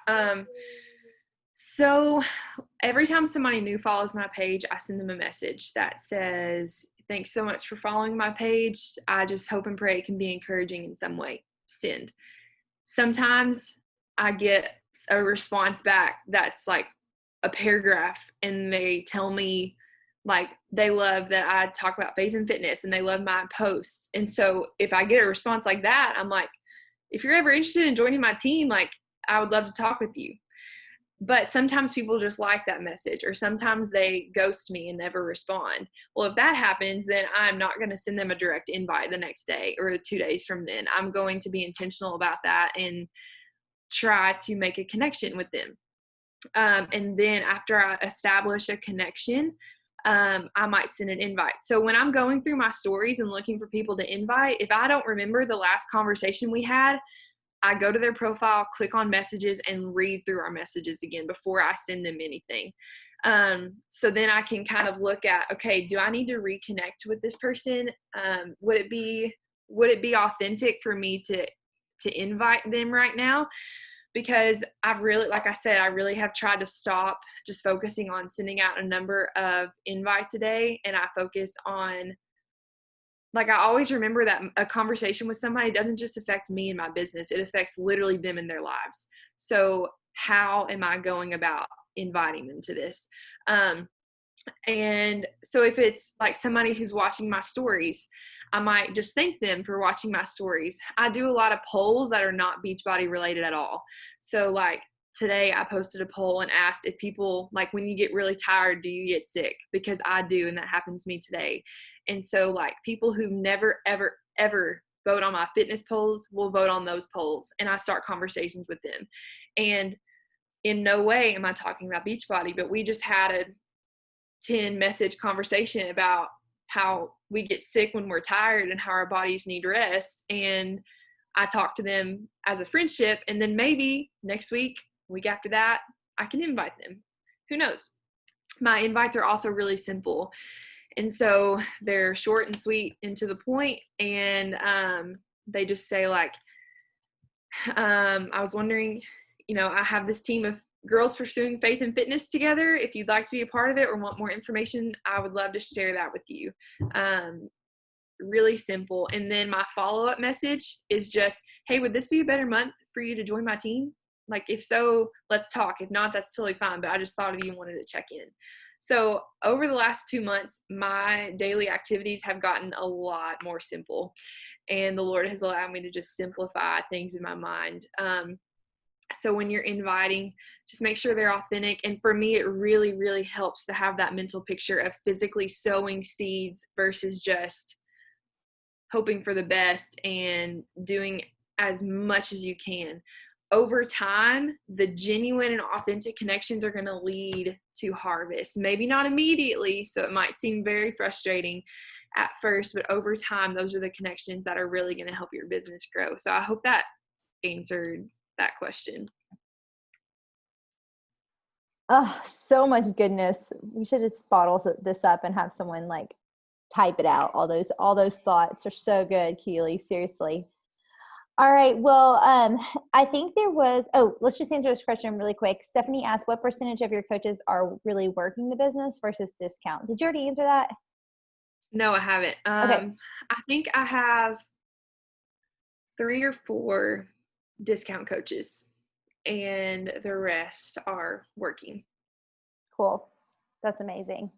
So every time somebody new follows my page, I send them a message that says, thanks so much for following my page. I just hope and pray it can be encouraging in some way. Send. Sometimes I get a response back that's like a paragraph, and they tell me like they love that I talk about faith and fitness and they love my posts. And so if I get a response like that, I'm like, if you're ever interested in joining my team, like I would love to talk with you. But sometimes people just like that message, or sometimes they ghost me and never respond. Well, if that happens, then I'm not going to send them a direct invite the next day or the 2 days from then. I'm going to be intentional about that and try to make a connection with them. And then after I establish a connection, I might send an invite. So when I'm going through my stories and looking for people to invite, if I don't remember the last conversation we had, I go to their profile, click on messages, and read through our messages again before I send them anything. So then I can kind of look at, okay, do I need to reconnect with this person? Would it be authentic for me to invite them right now? Because I've really, like I said, I really have tried to stop just focusing on sending out a number of invites a day, and I focus on, like, I always remember that a conversation with somebody doesn't just affect me and my business. It affects literally them and their lives. So how am I going about inviting them to this? And so if it's like somebody who's watching my stories, I might just thank them for watching my stories. I do a lot of polls that are not Beachbody related at all. So like today I posted a poll and asked if people, like, when you get really tired, do you get sick? Because I do, and that happened to me today. And so like people who never, ever, ever vote on my fitness polls will vote on those polls, and I start conversations with them. And in no way am I talking about Beachbody, but we just had a 10 message conversation about how we get sick when we're tired and how our bodies need rest. And I talk to them as a friendship, and then maybe next week after that, I can invite them. Who knows? My invites are also really simple. And so they're short and sweet and to the point. And they just say like, I was wondering, I have this team of girls pursuing faith and fitness together. If you'd like to be a part of it or want more information, I would love to share that with you. Really simple. And then my follow-up message is just, hey, would this be a better month for you to join my team? Like, if so, let's talk. If not, that's totally fine. But I just thought of you and wanted to check in. So over the last 2 months, my daily activities have gotten a lot more simple, and the Lord has allowed me to just simplify things in my mind. So when you're inviting, just make sure they're authentic. And for me, it really, really helps to have that mental picture of physically sowing seeds versus just hoping for the best and doing as much as you can. Over time, the genuine and authentic connections are going to lead to harvest. Maybe not immediately, so it might seem very frustrating at first, but over time, those are the connections that are really going to help your business grow. So I hope that answered that question. Oh, so much goodness. We should just bottle this up and have someone like type it out. All those thoughts are so good, Keely. Seriously. All right. Well, I think there was, let's just answer this question really quick. Stephanie asked, what percentage of your coaches are really working the business versus discount? Did you already answer that? No, I haven't. Okay. I think I have 3 or 4 discount coaches, and the rest are working. Cool. That's amazing.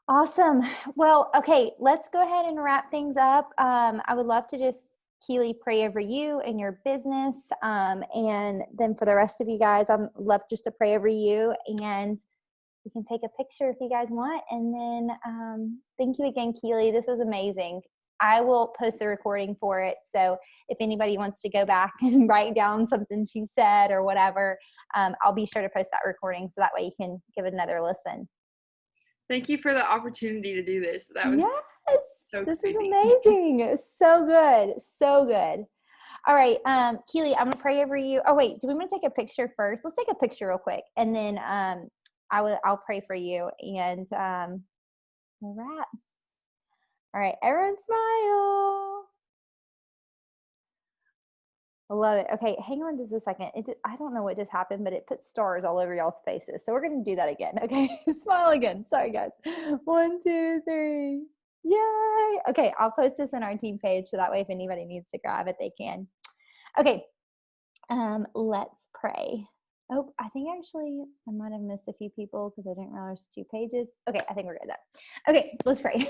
Awesome. Well, okay, let's go ahead and wrap things up. I would love to just, Keely, pray over you and your business. And then for the rest of you guys, I'd love just to pray over you, and we can take a picture if you guys want. And then thank you again, Keely. This was amazing. I will post a recording for it. So if anybody wants to go back and write down something she said or whatever, I'll be sure to post that recording so that way you can give it another listen. Thank you for the opportunity to do this. That was so This crazy. is amazing. So good. So good. All right. Keely, I'm going to pray over you. Oh, wait, do we want to take a picture first? Let's take a picture real quick. And then I'll pray for you, and we'll wrap. All right. Everyone smile. I love it. Okay. Hang on just a second. I don't know what just happened, but it put stars all over y'all's faces. So we're going to do that again. Okay. Smile again. Sorry, guys. 1, 2, 3. Yay. Okay. I'll post this on our team page, so that way if anybody needs to grab it, they can. Okay. Let's pray. Oh, I think actually I might have missed a few people because I didn't realize 2 pages. Okay. I think we're good then. Okay. Let's pray.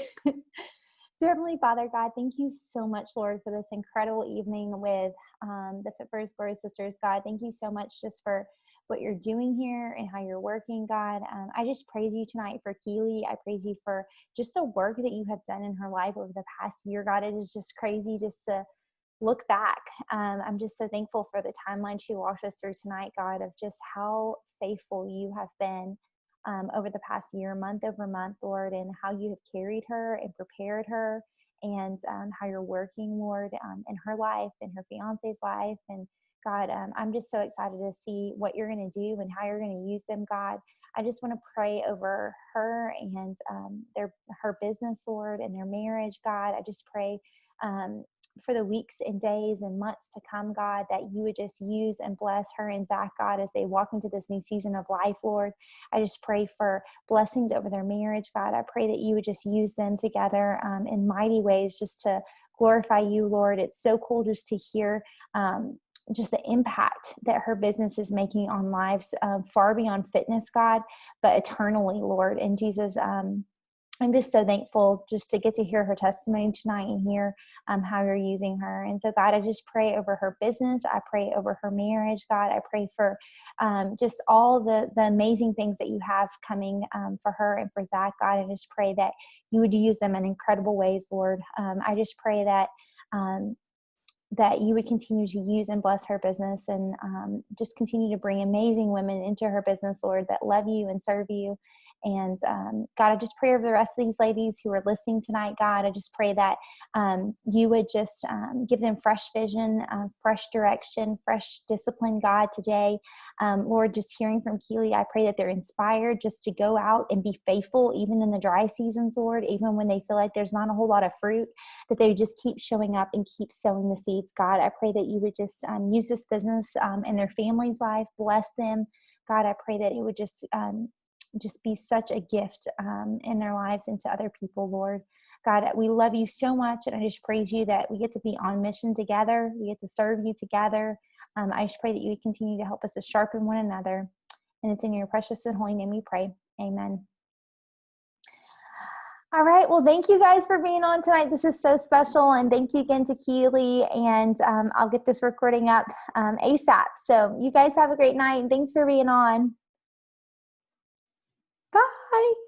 Dear Heavenly Father, God, thank you so much, Lord, for this incredible evening with the Fit for His Glory sisters. God, thank you so much just for what you're doing here and how you're working, God. I just praise you tonight for Keely. I praise you for just the work that you have done in her life over the past year, God. It is just crazy just to look back. I'm just so thankful for the timeline she walked us through tonight, God, of just how faithful you have been over the past year, month over month, Lord, and how you have carried her and prepared her, and how you're working, Lord, in her life, in her fiance's life. And God, I'm just so excited to see what you're going to do and how you're going to use them, God. I just want to pray over her and her business, Lord, and their marriage, God. I just pray for the weeks and days and months to come, God, that you would just use and bless her and Zach, God, as they walk into this new season of life, Lord. I just pray for blessings over their marriage, God. I pray that you would just use them together in mighty ways just to glorify you, Lord. It's so cool just to hear just the impact that her business is making on lives far beyond fitness, God, but eternally, Lord. And Jesus, I'm just so thankful just to get to hear her testimony tonight and hear how you're using her. And so, God, I just pray over her business. I pray over her marriage, God. I pray for just all the amazing things that you have coming for her and for Zach, God. I just pray that you would use them in incredible ways, Lord. I just pray that that you would continue to use and bless her business, and just continue to bring amazing women into her business, Lord, that love you and serve you. And God, I just pray over the rest of these ladies who are listening tonight, God. I just pray that you would just give them fresh vision, fresh direction, fresh discipline, God, today. Lord, just hearing from Keely, I pray that they're inspired just to go out and be faithful, even in the dry seasons, Lord, even when they feel like there's not a whole lot of fruit, that they would just keep showing up and keep sowing the seeds, God. I pray that you would just use this business in their family's life, bless them. God, I pray that it would just be such a gift in their lives and to other people, Lord. God, we love you so much, and I just praise you that we get to be on mission together. We get to serve you together. I just pray that you would continue to help us to sharpen one another. And it's in your precious and holy name we pray. Amen. All right. Well, thank you guys for being on tonight. This was so special. And thank you again to Keely. And I'll get this recording up ASAP. So you guys have a great night. And thanks for being on. Bye.